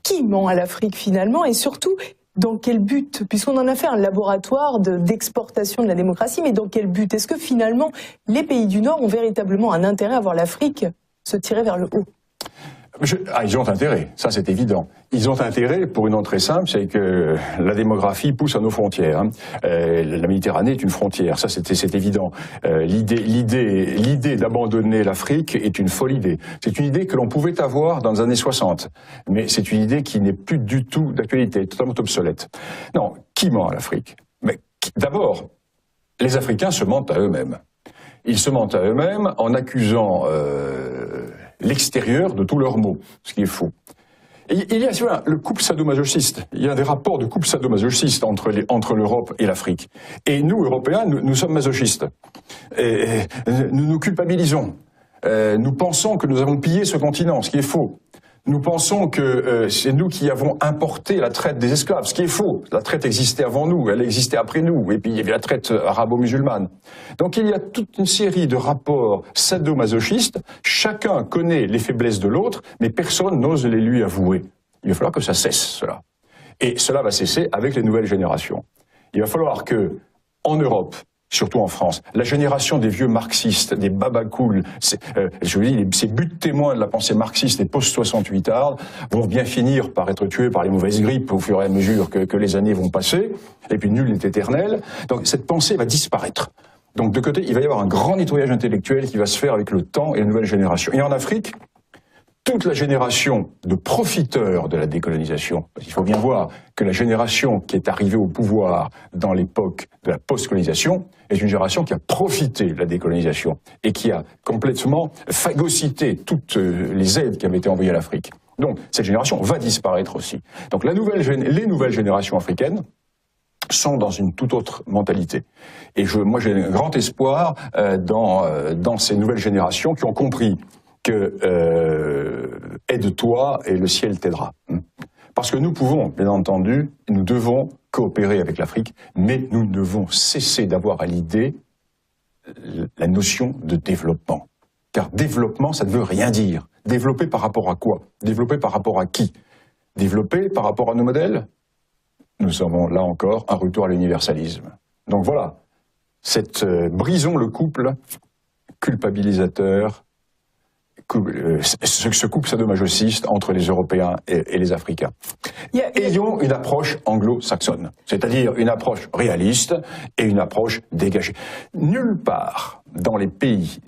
qui ment à l'Afrique finalement et surtout dans quel but? Puisqu'on en a fait un laboratoire d'exportation de la démocratie, mais dans quel but? Est-ce que finalement les pays du Nord ont véritablement un intérêt à voir l'Afrique se tirer vers le haut? Ils ont intérêt, ça c'est évident. Ils ont intérêt pour une raison très simple, c'est que la démographie pousse à nos frontières. La Méditerranée est une frontière, ça c'est évident. L'idée d'abandonner l'Afrique est une folle idée. C'est une idée que l'on pouvait avoir dans les années 60, mais c'est une idée qui n'est plus du tout d'actualité, totalement obsolète. Non, qui ment à l'Afrique? Mais d'abord, les Africains se mentent à eux-mêmes. Ils se mentent à eux-mêmes en accusant l'extérieur de tous leurs maux, ce qui est faux. Et il y a le couple sadomasochiste. Il y a des rapports de couple sadomasochiste entre l'Europe et l'Afrique. Et nous, Européens, nous sommes masochistes. Et nous nous culpabilisons. Nous pensons que nous avons pillé ce continent, ce qui est faux. Nous pensons que c'est nous qui avons importé la traite des esclaves, ce qui est faux. La traite existait avant nous, elle existait après nous, et puis il y avait la traite arabo-musulmane. Donc il y a toute une série de rapports sadomasochistes, chacun connaît les faiblesses de l'autre, mais personne n'ose les lui avouer. Il va falloir que ça cesse, cela. Et cela va cesser avec les nouvelles générations. Il va falloir que, en Europe, surtout en France, la génération des vieux marxistes, des babacools, je vous dis, ces buts témoins de la pensée marxiste et post-68ards vont bien finir par être tués par les mauvaises grippes au fur et à mesure que les années vont passer, et puis nul n'est éternel. Donc cette pensée va disparaître. Donc de côté, il va y avoir un grand nettoyage intellectuel qui va se faire avec le temps et la nouvelle génération. Et en Afrique, toute la génération de profiteurs de la décolonisation, parce qu'il faut bien voir que la génération qui est arrivée au pouvoir dans l'époque de la post-colonisation est une génération qui a profité de la décolonisation et qui a complètement phagocyté toutes les aides qui avaient été envoyées à l'Afrique. Donc cette génération va disparaître aussi. Donc les nouvelles générations africaines sont dans une toute autre mentalité. Et moi j'ai un grand espoir dans ces nouvelles générations qui ont compris que aide-toi et le ciel t'aidera. Parce que nous pouvons, bien entendu, nous devons coopérer avec l'Afrique, mais nous devons cesser d'avoir à l'idée la notion de développement. Car développement, ça ne veut rien dire. Développer par rapport à quoi? Développer par rapport à qui? Développer par rapport à nos modèles? Nous avons là encore un retour à l'universalisme. Donc voilà, brisons le couple culpabilisateur, ce couple sadomasochiste entre les Européens et les Africains. Ayons une approche anglo-saxonne, c'est-à-dire une approche réaliste et une approche dégagée. Nulle part dans les pays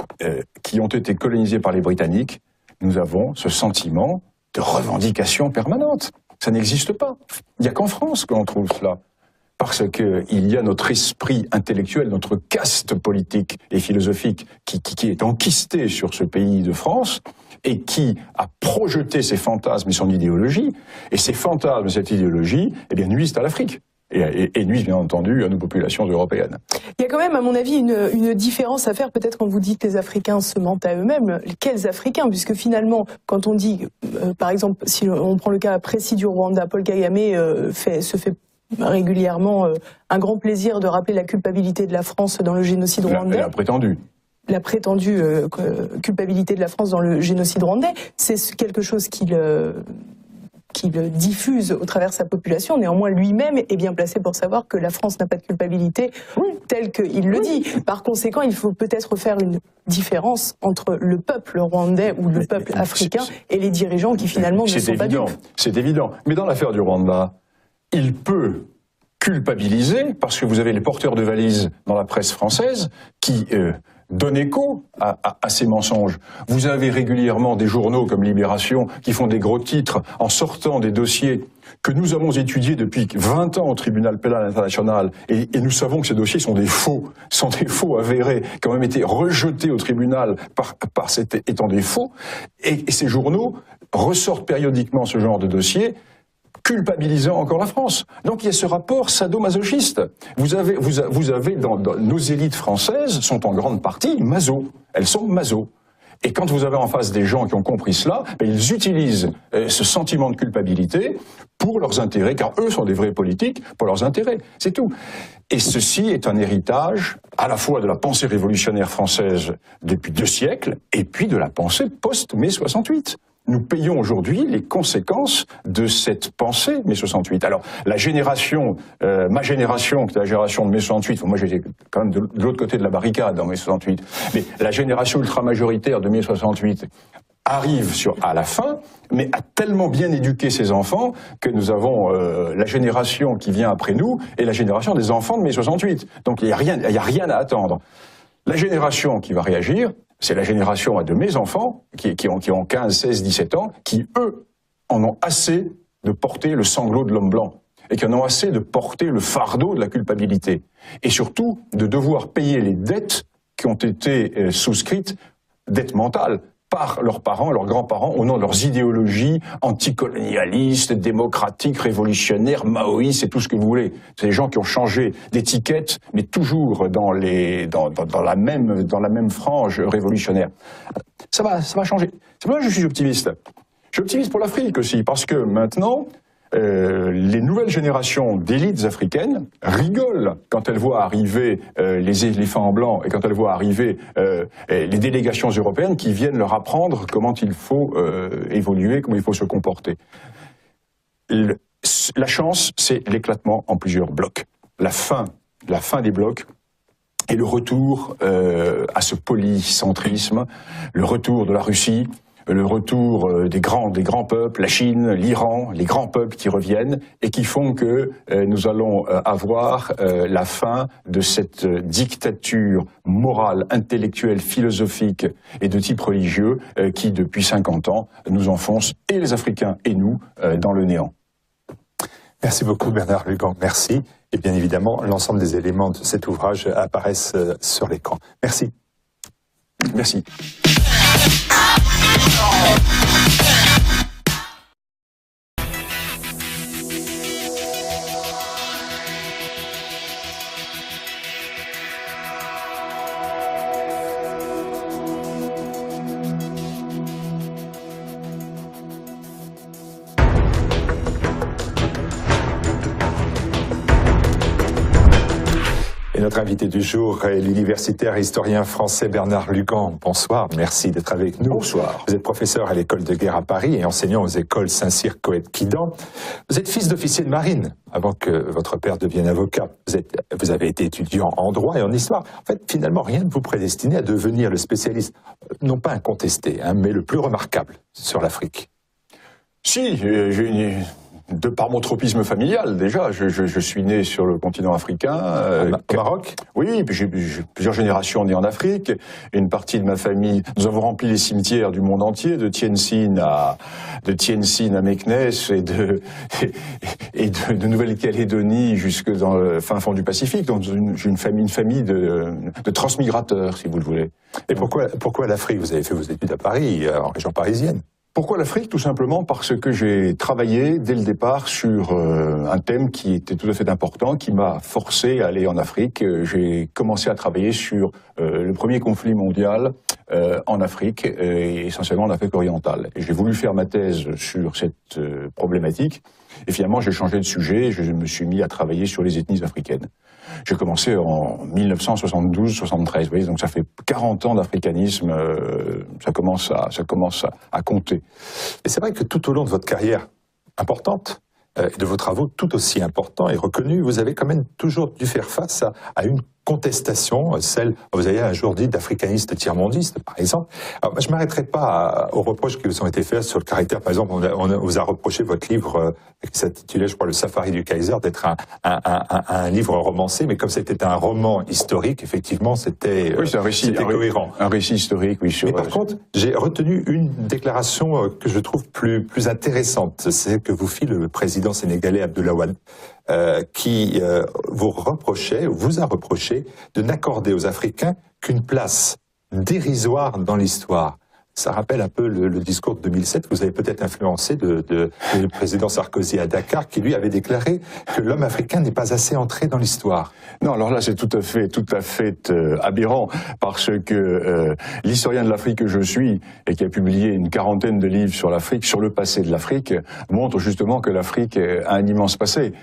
qui ont été colonisés par les Britanniques, nous avons ce sentiment de revendication permanente. Ça n'existe pas. Il n'y a qu'en France que l'on trouve cela. Parce qu'il y a notre esprit intellectuel, notre caste politique et philosophique qui est enquisté sur ce pays de France et qui a projeté ses fantasmes et son idéologie. Et ces fantasmes et cette idéologie nuisent à l'Afrique. Et nuisent bien entendu à nos populations européennes. Il y a quand même, à mon avis, une différence à faire. Peut-être quand vous dites que les Africains se mentent à eux-mêmes, quels Africains? Puisque finalement, quand on dit, par exemple, si on prend le cas précis du Rwanda, Paul Kagame se fait régulièrement un grand plaisir de rappeler la culpabilité de la France dans le génocide rwandais. La prétendue culpabilité de la France dans le génocide rwandais, c'est quelque chose qu'il diffuse au travers de sa population. Néanmoins, lui-même est bien placé pour savoir que la France n'a pas de culpabilité telle qu'il le dit. Par conséquent, il faut peut-être faire une différence entre le peuple rwandais ou le peuple africain et les dirigeants qui finalement ne sont pas dupes. C'est évident. Mais dans l'affaire du Rwanda, il peut culpabiliser parce que vous avez les porteurs de valises dans la presse française qui donnent écho à ces mensonges. Vous avez régulièrement des journaux comme Libération qui font des gros titres en sortant des dossiers que nous avons étudiés depuis 20 ans au tribunal pénal international et nous savons que ces dossiers sont des faux avérés, qui ont même été rejetés au tribunal étant des faux, et ces journaux ressortent périodiquement ce genre de dossiers culpabilisant encore la France. Donc il y a ce rapport sadomasochiste. Vous avez nos élites françaises sont en grande partie maso. Elles sont maso. Et quand vous avez en face des gens qui ont compris cela, ils utilisent ce sentiment de culpabilité pour leurs intérêts, car eux sont des vrais politiques pour leurs intérêts. C'est tout. Et ceci est un héritage à la fois de la pensée révolutionnaire française depuis 2 siècles, et puis de la pensée post-mai 68. Nous payons aujourd'hui les conséquences de cette pensée mai 68. Alors, la génération, ma génération, qui est la génération de mai 68, moi j'étais quand même de l'autre côté de la barricade en mai 68, mais la génération ultra-majoritaire de mai 68 arrive à la fin, mais a tellement bien éduqué ses enfants que nous avons la génération qui vient après nous et la génération des enfants de mai 68. Donc il n'y a rien à attendre. La génération qui va réagir, c'est la génération de mes enfants, qui ont 15, 16, 17 ans, qui, eux, en ont assez de porter le sanglot de l'homme blanc, et qui en ont assez de porter le fardeau de la culpabilité, et surtout de devoir payer les dettes qui ont été souscrites, dettes mentales, par leurs parents, leurs grands-parents, au nom de leurs idéologies anticolonialistes, démocratiques, révolutionnaires, maoïstes et tout ce que vous voulez. C'est des gens qui ont changé d'étiquette, mais toujours dans la même frange révolutionnaire. Ça va changer. C'est pour ça que je suis optimiste. Je suis optimiste pour l'Afrique aussi, parce que maintenant, les nouvelles générations d'élites africaines rigolent quand elles voient arriver les éléphants blancs et quand elles voient arriver les délégations européennes qui viennent leur apprendre comment il faut évoluer, comment il faut se comporter. La chance, c'est l'éclatement en plusieurs blocs. La fin des blocs et le retour à ce polycentrisme, le retour de la Russie, le retour des grands peuples, la Chine, l'Iran, les grands peuples qui reviennent et qui font que nous allons avoir la fin de cette dictature morale, intellectuelle, philosophique et de type religieux qui, depuis 50 ans, nous enfonce, et les Africains et nous, dans le néant. Merci beaucoup Bernard Lugan, merci. Et bien évidemment, l'ensemble des éléments de cet ouvrage apparaissent sur l'écran. Merci. Merci. Notre invité du jour est l'universitaire et historien français Bernard Lugan. Bonsoir, merci d'être avec nous. Bonsoir. Vous êtes professeur à l'école de guerre à Paris et enseignant aux écoles Saint-Cyr, Coët, Quidan. Vous êtes fils d'officier de marine avant que votre père devienne avocat. Vous avez été étudiant en droit et en histoire. En fait, finalement, rien ne vous prédestinait à devenir le spécialiste, non pas incontesté, mais le plus remarquable sur l'Afrique. Si, de par mon tropisme familial, déjà, je suis né sur le continent africain. Au Maroc? Oui, puis j'ai plusieurs générations nées en Afrique. Et une partie de ma famille, nous avons rempli les cimetières du monde entier, de Tientsin à Meknès et de Nouvelle-Calédonie jusque dans le fin fond du Pacifique. Donc j'ai une famille de transmigrateurs, si vous le voulez. Et pourquoi l'Afrique? Vous avez fait vos études à Paris, en région parisienne. Pourquoi l'Afrique? Tout simplement parce que j'ai travaillé dès le départ sur un thème qui était tout à fait important, qui m'a forcé à aller en Afrique. J'ai commencé à travailler sur le premier conflit mondial en Afrique, et essentiellement en Afrique orientale. Et j'ai voulu faire ma thèse sur cette problématique, et finalement j'ai changé de sujet, et je me suis mis à travailler sur les ethnies africaines. J'ai commencé en 1972-73, vous voyez, donc ça fait 40 ans d'africanisme, ça commence à compter. Et c'est vrai que tout au long de votre carrière importante, et de vos travaux tout aussi importants et reconnus, vous avez quand même toujours dû faire face à une contestation, celle, vous avez un jour dit, d'africanistes tiers-mondistes, par exemple. Alors, je ne m'arrêterai pas aux reproches qui vous ont été faits sur le caractère. Par exemple, on vous a reproché votre livre, qui s'intitulait, je crois, Le Safari du Kaiser, d'être un livre romancé, mais comme c'était un roman historique, effectivement, c'était cohérent. Un récit historique, oui. Mais par contre, j'ai retenu une déclaration que je trouve plus intéressante. C'est que vous fit le président sénégalais Abdoulaye Wade, qui vous a reproché de n'accorder aux Africains qu'une place dérisoire dans l'histoire. Ça rappelle un peu le discours de 2007 que vous avez peut-être influencé du président Sarkozy à Dakar, qui lui avait déclaré que l'homme africain n'est pas assez entré dans l'histoire. Non, alors là c'est tout à fait aberrant, parce que l'historien de l'Afrique que je suis, et qui a publié une quarantaine de livres sur l'Afrique, sur le passé de l'Afrique, montre justement que l'Afrique a un immense passé.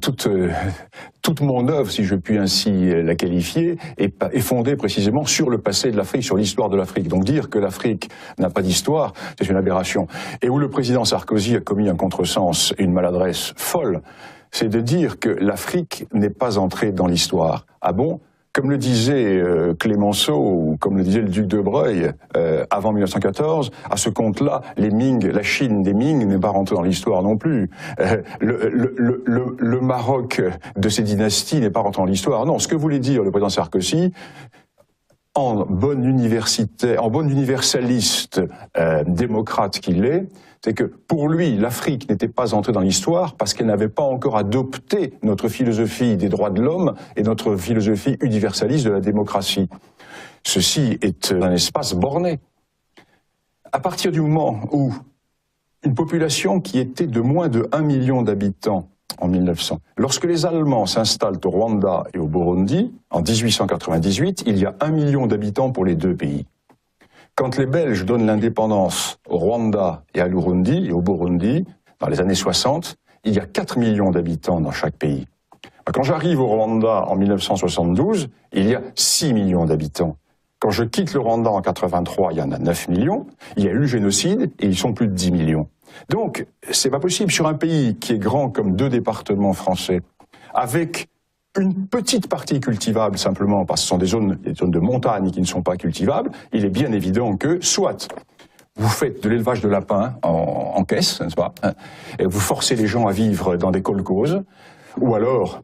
Toute mon œuvre, si je puis ainsi la qualifier, est fondée précisément sur le passé de l'Afrique, sur l'histoire de l'Afrique. Donc dire que l'Afrique n'a pas d'histoire, c'est une aberration. Et où le président Sarkozy a commis un contresens et une maladresse folle, c'est de dire que l'Afrique n'est pas entrée dans l'histoire. Ah bon? Comme le disait Clémenceau, ou comme le disait le duc de Broglie avant 1914, à ce compte-là, les Ming, la Chine des Ming n'est pas rentrée dans l'histoire non plus. Le Maroc de ces dynasties n'est pas rentré dans l'histoire. Non, ce que voulait dire le président Sarkozy, en bon universaliste démocrate qu'il est, c'est que pour lui, l'Afrique n'était pas entrée dans l'histoire parce qu'elle n'avait pas encore adopté notre philosophie des droits de l'homme et notre philosophie universaliste de la démocratie. Ceci est un espace borné. À partir du moment où une population qui était de moins de 1 million d'habitants en 1900, lorsque les Allemands s'installent au Rwanda et au Burundi, en 1898, il y a 1 million d'habitants pour les deux pays. Quand les Belges donnent l'indépendance au Rwanda et à l'Urundi et au Burundi, dans les années 60, il y a 4 millions d'habitants dans chaque pays. Quand j'arrive au Rwanda en 1972, il y a 6 millions d'habitants. Quand je quitte le Rwanda en 83, il y en a 9 millions. Il y a eu le génocide et ils sont plus de 10 millions. Donc, c'est pas possible sur un pays qui est grand comme 2 départements français, avec une petite partie cultivable simplement, parce que ce sont des zones de montagne qui ne sont pas cultivables, il est bien évident que soit vous faites de l'élevage de lapins en caisse, n'est-ce pas, et vous forcez les gens à vivre dans des kolkhozes, ou alors,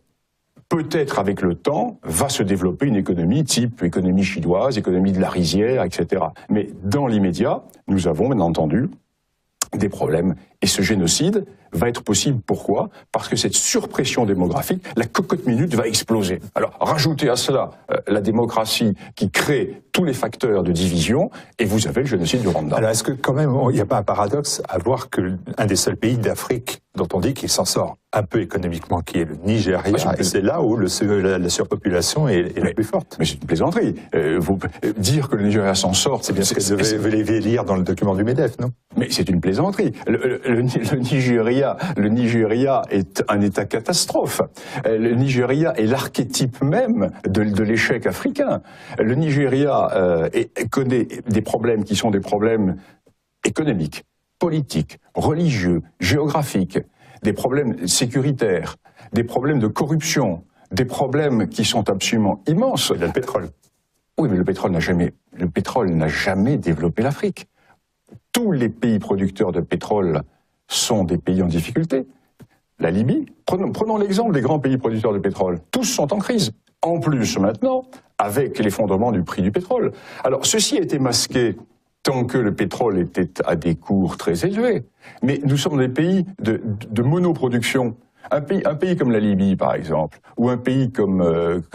peut-être avec le temps, va se développer une économie type économie chinoise, économie de la rizière, etc. Mais dans l'immédiat, nous avons bien entendu des problèmes. Et ce génocide va être possible. Pourquoi? Parce que cette surpression démographique, la cocotte minute va exploser. Alors, rajoutez à cela la démocratie qui crée tous les facteurs de division, et vous avez le génocide du Rwanda. Alors, est-ce que quand même, il n'y a pas un paradoxe à voir que un des seuls pays d'Afrique dont on dit qu'il s'en sort un peu économiquement, qui est le Nigeria, et c'est là où la surpopulation est la plus forte. Mais c'est une plaisanterie. Dire que le Nigeria s'en sort... C'est bien ce que vous deviez lire dans le document du MEDEF, non? Mais c'est une plaisanterie. Le Nigeria est un État catastrophe. Le Nigeria est l'archétype même de l'échec africain. Le Nigeria connaît des problèmes qui sont des problèmes économiques, politiques, religieux, géographiques, des problèmes sécuritaires, des problèmes de corruption, des problèmes qui sont absolument immenses. Le pétrole. Oui, mais le pétrole n'a jamais développé l'Afrique. Tous les pays producteurs de pétrole sont des pays en difficulté. La Libye, prenons l'exemple des grands pays producteurs de pétrole. Tous sont en crise. En plus, maintenant, avec l'effondrement du prix du pétrole. Alors, ceci a été masqué tant que le pétrole était à des cours très élevés. Mais nous sommes des pays de monoproduction. Un pays comme la Libye, par exemple, ou un pays comme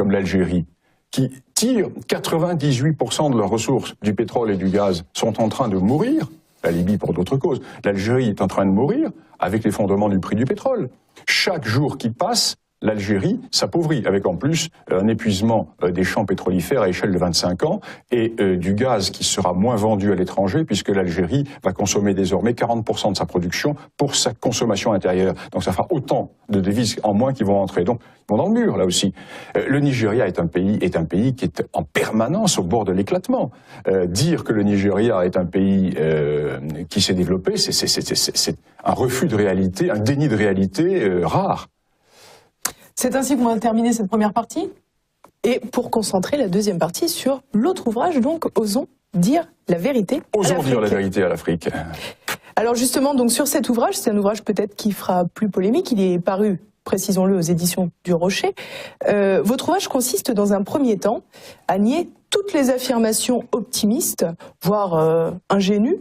l'Algérie, qui tirent 98% de leurs ressources du pétrole et du gaz, sont en train de mourir. La Libye pour d'autres causes. L'Algérie est en train de mourir avec l'effondrement du prix du pétrole. Chaque jour qui passe, l'Algérie s'appauvrit, avec en plus un épuisement des champs pétrolifères à échelle de 25 ans et du gaz qui sera moins vendu à l'étranger, puisque l'Algérie va consommer désormais 40% de sa production pour sa consommation intérieure. Donc ça fera autant de devises en moins qui vont entrer. Donc ils vont dans le mur, là aussi. Le Nigeria est un pays qui est en permanence au bord de l'éclatement. Dire que le Nigeria est un pays qui s'est développé, c'est un refus de réalité, un déni de réalité rare. C'est ainsi qu'on va terminer cette première partie. Et pour concentrer la deuxième partie sur l'autre ouvrage, donc Osons dire la vérité. Osons dire la vérité à l'Afrique. Alors justement, donc sur cet ouvrage, c'est un ouvrage peut-être qui fera plus polémique. Il est paru, précisons-le, aux éditions du Rocher. Votre ouvrage consiste dans un premier temps à nier toutes les affirmations optimistes, voire ingénues,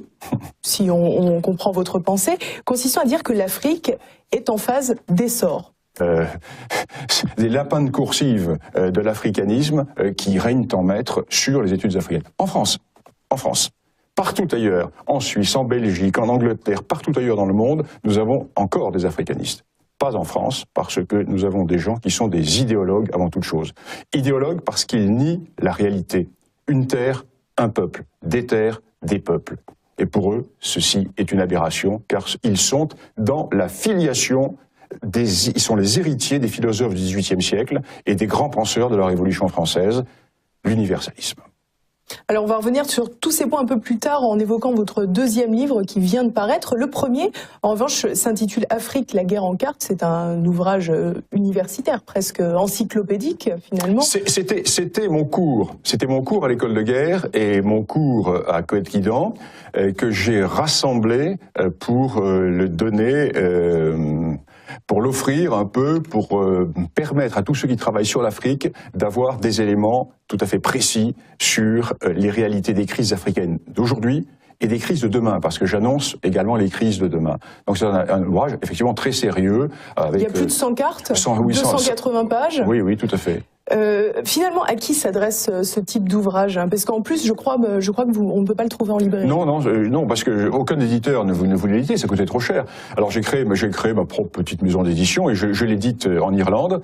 si on comprend votre pensée, consistant à dire que l'Afrique est en phase d'essor. Des lapins de coursive de l'africanisme qui règnent en maître sur les études africaines. En France, partout ailleurs, en Suisse, en Belgique, en Angleterre, partout ailleurs dans le monde, nous avons encore des africanistes. Pas en France, parce que nous avons des gens qui sont des idéologues avant toute chose. Idéologues parce qu'ils nient la réalité. Une terre, un peuple. Des terres, des peuples. Et pour eux, ceci est une aberration, car ils sont dans la filiation ils sont les héritiers des philosophes du XVIIIe siècle et des grands penseurs de la Révolution française, l'universalisme. Alors on va revenir sur tous ces points un peu plus tard en évoquant votre deuxième livre qui vient de paraître. Le premier, en revanche, s'intitule Afrique, la guerre en carte. C'est un ouvrage universitaire, presque encyclopédique finalement. C'était mon cours à l'école de guerre et mon cours à Coët-Quidan que j'ai rassemblé pour le donner... pour l'offrir un peu, pour permettre à tous ceux qui travaillent sur l'Afrique d'avoir des éléments tout à fait précis sur les réalités des crises africaines d'aujourd'hui et des crises de demain, parce que j'annonce également les crises de demain. Donc c'est un ouvrage effectivement très sérieux. Avec, il y a plus de 100 cartes, 280 pages. Oui, tout à fait. Finalement, à qui s'adresse ce type d'ouvrage? Parce qu'en plus, je crois que on ne peut pas le trouver en librairie. Non, parce que aucun éditeur ne voulait l'éditer, ça coûtait trop cher. Alors j'ai créé ma propre petite maison d'édition et je l'édite en Irlande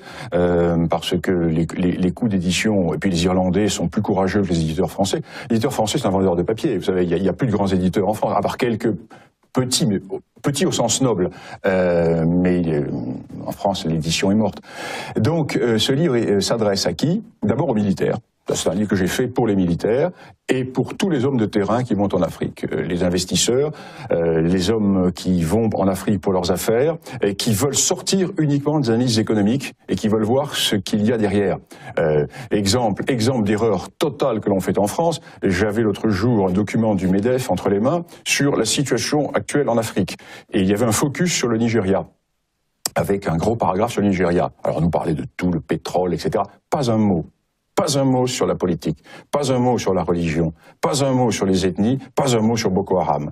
parce que les coûts d'édition et puis les Irlandais sont plus courageux que les éditeurs français. L'éditeur français, c'est un vendeur de papier. Vous savez, il y a plus de grands éditeurs en France, à part quelques petits au sens noble, mais en France l'édition est morte. Donc ce livre s'adresse à qui? D'abord aux militaires. C'est un livre que j'ai fait pour les militaires et pour tous les hommes de terrain qui vont en Afrique. Les investisseurs, les hommes qui vont en Afrique pour leurs affaires, et qui veulent sortir uniquement des analyses économiques et qui veulent voir ce qu'il y a derrière. Exemple d'erreur totale que l'on fait en France. J'avais l'autre jour un document du MEDEF entre les mains sur la situation actuelle en Afrique. Et il y avait un focus sur le Nigeria, avec un gros paragraphe sur le Nigeria. Alors on nous parlait de tout, le pétrole, etc. Pas un mot. Pas un mot sur la politique, pas un mot sur la religion, pas un mot sur les ethnies, pas un mot sur Boko Haram.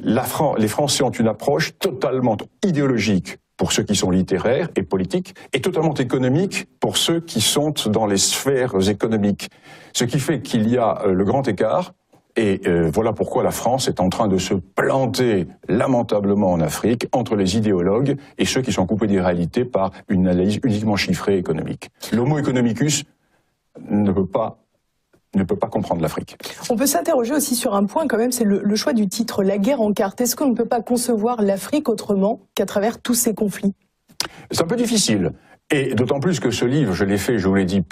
Les Français ont une approche totalement idéologique pour ceux qui sont littéraires et politiques, et totalement économique pour ceux qui sont dans les sphères économiques. Ce qui fait qu'il y a le grand écart, et voilà pourquoi la France est en train de se planter lamentablement en Afrique entre les idéologues et ceux qui sont coupés des réalités par une analyse uniquement chiffrée économique. L'homo economicus ne peut pas comprendre l'Afrique. On peut s'interroger aussi sur un point quand même, c'est le choix du titre, La guerre en carte. Est-ce qu'on ne peut pas concevoir l'Afrique autrement qu'à travers tous ces conflits? C'est un peu difficile. Et d'autant plus que ce livre, je l'ai fait, je vous l'ai dit,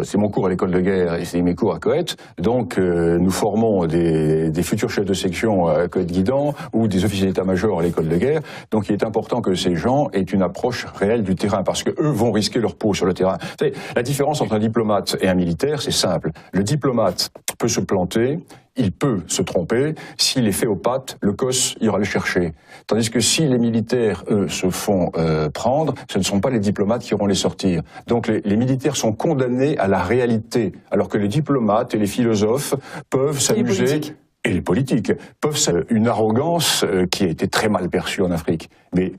c'est mon cours à l'école de guerre et c'est mes cours à Coët. Donc nous formons des futurs chefs de section à Coët-Guidan ou des officiers d'état-major à l'école de guerre. Donc il est important que ces gens aient une approche réelle du terrain parce que eux vont risquer leur peau sur le terrain. Vous savez, la différence entre un diplomate et un militaire, c'est simple. Le diplomate peut se planter, il peut se tromper, s'il est fait aux pattes, le COS ira le chercher. Tandis que si les militaires, eux, se font prendre, ce ne sont pas les diplomates qui iront les sortir. Donc les militaires sont condamnés à la réalité, alors que les diplomates et les philosophes peuvent s'amuser, et les politiques peuvent s'amuser. Une arrogance qui a été très mal perçue en Afrique. Mais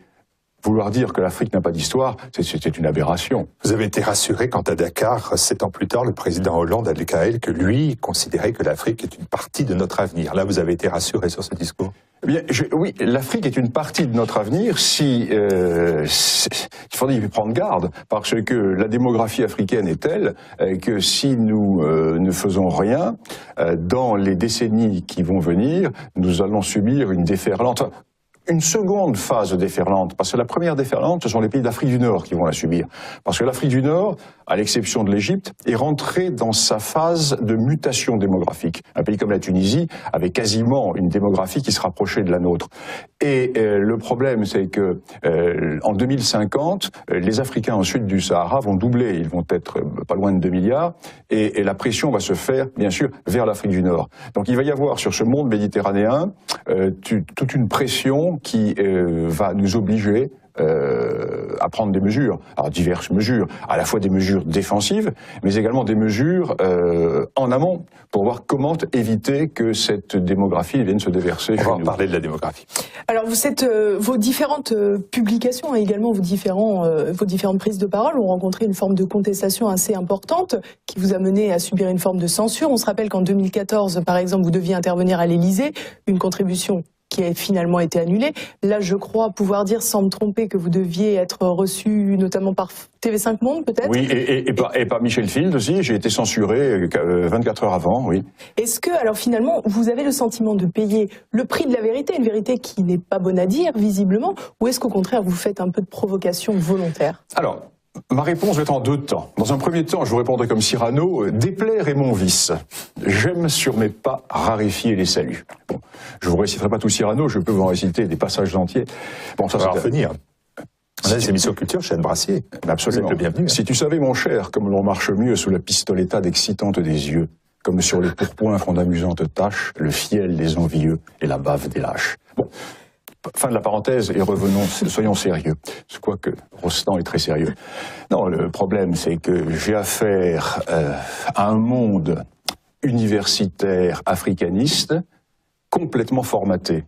vouloir dire que l'Afrique n'a pas d'histoire, c'est une aberration. Vous avez été rassuré quand à Dakar, 7 ans plus tard, le président Hollande a déclaré que lui considérait que l'Afrique est une partie de notre avenir. Là, vous avez été rassuré sur ce discours? Eh bien, oui, l'Afrique est une partie de notre avenir il faudrait y prendre garde, parce que la démographie africaine est telle que si nous ne faisons rien, dans les décennies qui vont venir, nous allons subir une déferlante. Une seconde phase de déferlante, parce que la première déferlante, ce sont les pays d'Afrique du Nord qui vont la subir. Parce que l'Afrique du Nord, à l'exception de l'Égypte, est rentrée dans sa phase de mutation démographique. Un pays comme la Tunisie avait quasiment une démographie qui se rapprochait de la nôtre. Et le problème, c'est que en 2050, les Africains au sud du Sahara vont doubler. Ils vont être pas loin de 2 milliards. Et la pression va se faire, bien sûr, vers l'Afrique du Nord. Donc il va y avoir sur ce monde méditerranéen toute une pression qui va nous obliger à prendre des mesures, alors diverses mesures, à la fois des mesures défensives, mais également des mesures en amont, pour voir comment éviter que cette démographie vienne se déverser. On va en parler de la démographie. Alors vos différentes publications et également vos différentes prises de parole ont rencontré une forme de contestation assez importante qui vous a mené à subir une forme de censure. On se rappelle qu'en 2014, par exemple, vous deviez intervenir à l'Élysée, une contribution qui a finalement été annulée. Là, je crois pouvoir dire, sans me tromper, que vous deviez être reçu notamment par TV5 Monde, peut-être? Oui, et par Michel Field aussi. J'ai été censuré 24 heures avant, oui. Est-ce que, alors finalement, vous avez le sentiment de payer le prix de la vérité, une vérité qui n'est pas bonne à dire, visiblement, ou est-ce qu'au contraire, vous faites un peu de provocation volontaire? Alors, ma réponse va être en 2 temps. Dans un premier temps, je vous répondrai comme Cyrano, déplaire est mon vice. J'aime sur mes pas raréfier les saluts. Bon, je vous réciterai pas tout Cyrano, je peux vous en réciter des passages entiers. Bon, ça va revenir. On a des émissions culture chez Anne Brassier. Absolument. Vous êtes le bienvenu. Si tu savais, mon cher, comme l'on marche mieux sous la pistoletade excitante des yeux, comme sur les pourpoints font d'amusantes tâches, le fiel des envieux et la bave des lâches. Bon. Fin de la parenthèse et revenons, soyons sérieux. Quoique Rostand est très sérieux. Non, le problème c'est que j'ai affaire à un monde universitaire africaniste complètement formaté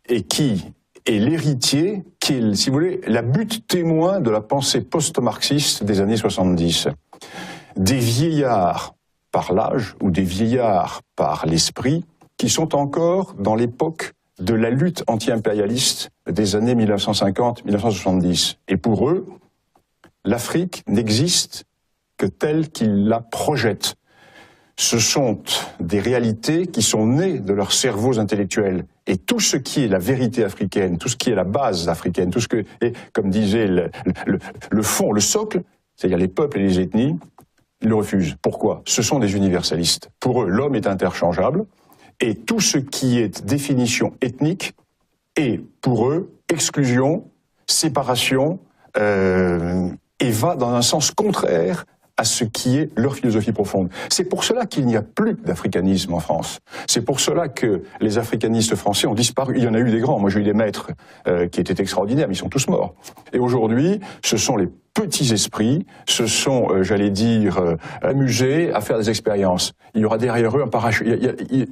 et qui est l'héritier, qui est, si vous voulez, la butte témoin de la pensée post-marxiste des années 70. Des vieillards par l'âge ou des vieillards par l'esprit qui sont encore dans l'époque de la lutte anti-impérialiste des années 1950-1970. Et pour eux, l'Afrique n'existe que telle qu'ils la projettent. Ce sont des réalités qui sont nées de leurs cerveaux intellectuels. Et tout ce qui est la vérité africaine, tout ce qui est la base africaine, tout ce que est, comme disait le fond, le socle, c'est-à-dire les peuples et les ethnies, ils le refusent. Pourquoi? Ce sont des universalistes. Pour eux, l'homme est interchangeable, et tout ce qui est définition ethnique est, pour eux, exclusion, séparation, et va dans un sens contraire à ce qui est leur philosophie profonde. C'est pour cela qu'il n'y a plus d'africanisme en France. C'est pour cela que les africanistes français ont disparu. Il y en a eu des grands. Moi, j'ai eu des maîtres qui étaient extraordinaires, mais ils sont tous morts. Et aujourd'hui, ce sont les petits esprits, se sont, j'allais dire, amusés à faire des expériences. Il y aura derrière eux un parachute.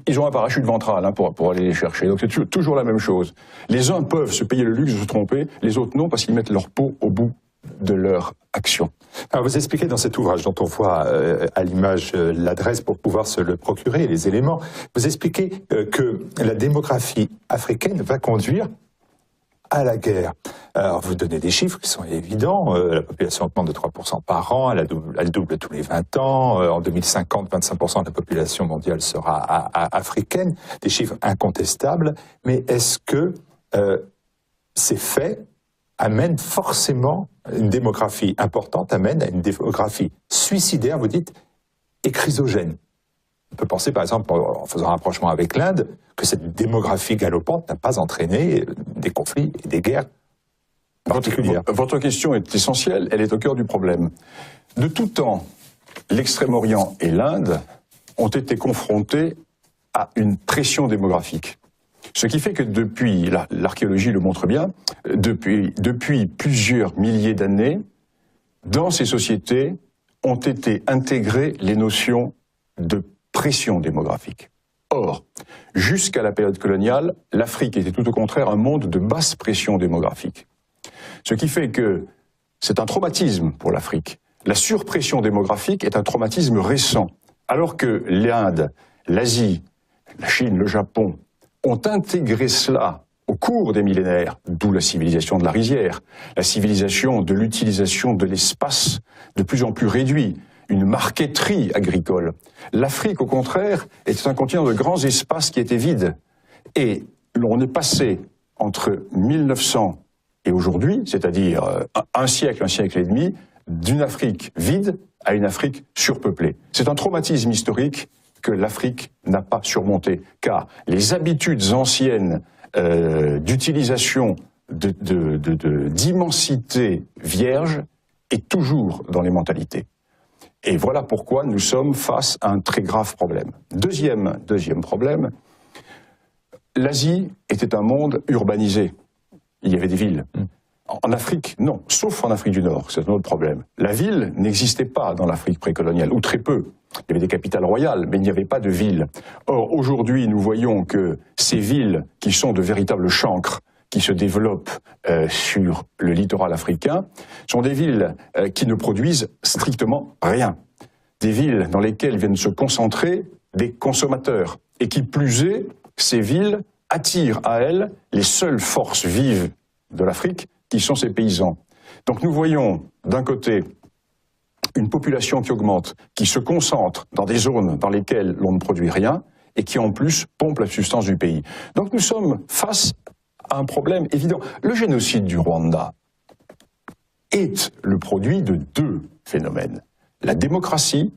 Ils ont un parachute ventral hein, pour aller les chercher. Donc c'est toujours la même chose. Les uns peuvent se payer le luxe de se tromper, les autres non, parce qu'ils mettent leur peau au bout de leur action. Alors vous expliquez dans cet ouvrage dont on voit à l'image l'adresse pour pouvoir se le procurer, les éléments, vous expliquez que la démographie africaine va conduire à la guerre. Alors vous donnez des chiffres qui sont évidents, la population augmente de 3% par an, elle double tous les 20 ans, en 2050, 25% de la population mondiale sera africaine, des chiffres incontestables, mais est-ce que ces faits amène forcément une démographie importante, amène à une démographie suicidaire, vous dites, et chrysogène. On peut penser, par exemple, en faisant un rapprochement avec l'Inde, que cette démographie galopante n'a pas entraîné des conflits et des guerres particulières. Votre question est essentielle, elle est au cœur du problème. De tout temps, l'Extrême-Orient et l'Inde ont été confrontés à une pression démographique. Ce qui fait que depuis, l'archéologie le montre bien, depuis plusieurs milliers d'années, dans ces sociétés ont été intégrées les notions de pression démographique. Or, jusqu'à la période coloniale, l'Afrique était tout au contraire un monde de basse pression démographique. Ce qui fait que c'est un traumatisme pour l'Afrique. La surpression démographique est un traumatisme récent, alors que l'Inde, l'Asie, la Chine, le Japon, ont intégré cela au cours des millénaires, d'où la civilisation de la rizière, la civilisation de l'utilisation de l'espace de plus en plus réduit, une marqueterie agricole. L'Afrique, au contraire, était un continent de grands espaces qui étaient vides. Et l'on est passé entre 1900 et aujourd'hui, c'est-à-dire un siècle et demi, d'une Afrique vide à une Afrique surpeuplée. C'est un traumatisme historique que l'Afrique n'a pas surmonté, car les habitudes anciennes d'utilisation d'immensité vierge est toujours dans les mentalités. Et voilà pourquoi nous sommes face à un très grave problème. Deuxième problème, l'Asie était un monde urbanisé. Il y avait des villes. En Afrique, non, sauf en Afrique du Nord, c'est un autre problème. La ville n'existait pas dans l'Afrique précoloniale, ou très peu. Il y avait des capitales royales, mais il n'y avait pas de villes. Or, aujourd'hui, nous voyons que ces villes, qui sont de véritables chancres, qui se développent sur le littoral africain, sont des villes qui ne produisent strictement rien. Des villes dans lesquelles viennent se concentrer des consommateurs. Et qui plus est, ces villes attirent à elles les seules forces vives de l'Afrique, qui sont ces paysans. Donc nous voyons d'un côté une population qui augmente, qui se concentre dans des zones dans lesquelles l'on ne produit rien et qui en plus pompe la substance du pays. Donc nous sommes face à un problème évident. Le génocide du Rwanda est le produit de deux phénomènes, la démocratie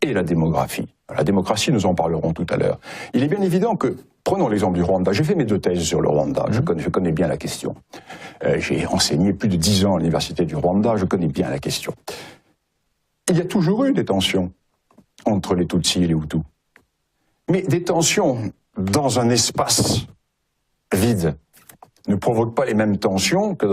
et la démographie. La démocratie, nous en parlerons tout à l'heure. Il est bien évident que, prenons l'exemple du Rwanda, j'ai fait mes 2 thèses sur le Rwanda, je connais bien la question. J'ai enseigné plus de 10 ans à l'université du Rwanda, je connais bien la question. Il y a toujours eu des tensions entre les Tutsis et les Hutus. Mais des tensions dans un espace vide ne provoquent pas les mêmes tensions que dans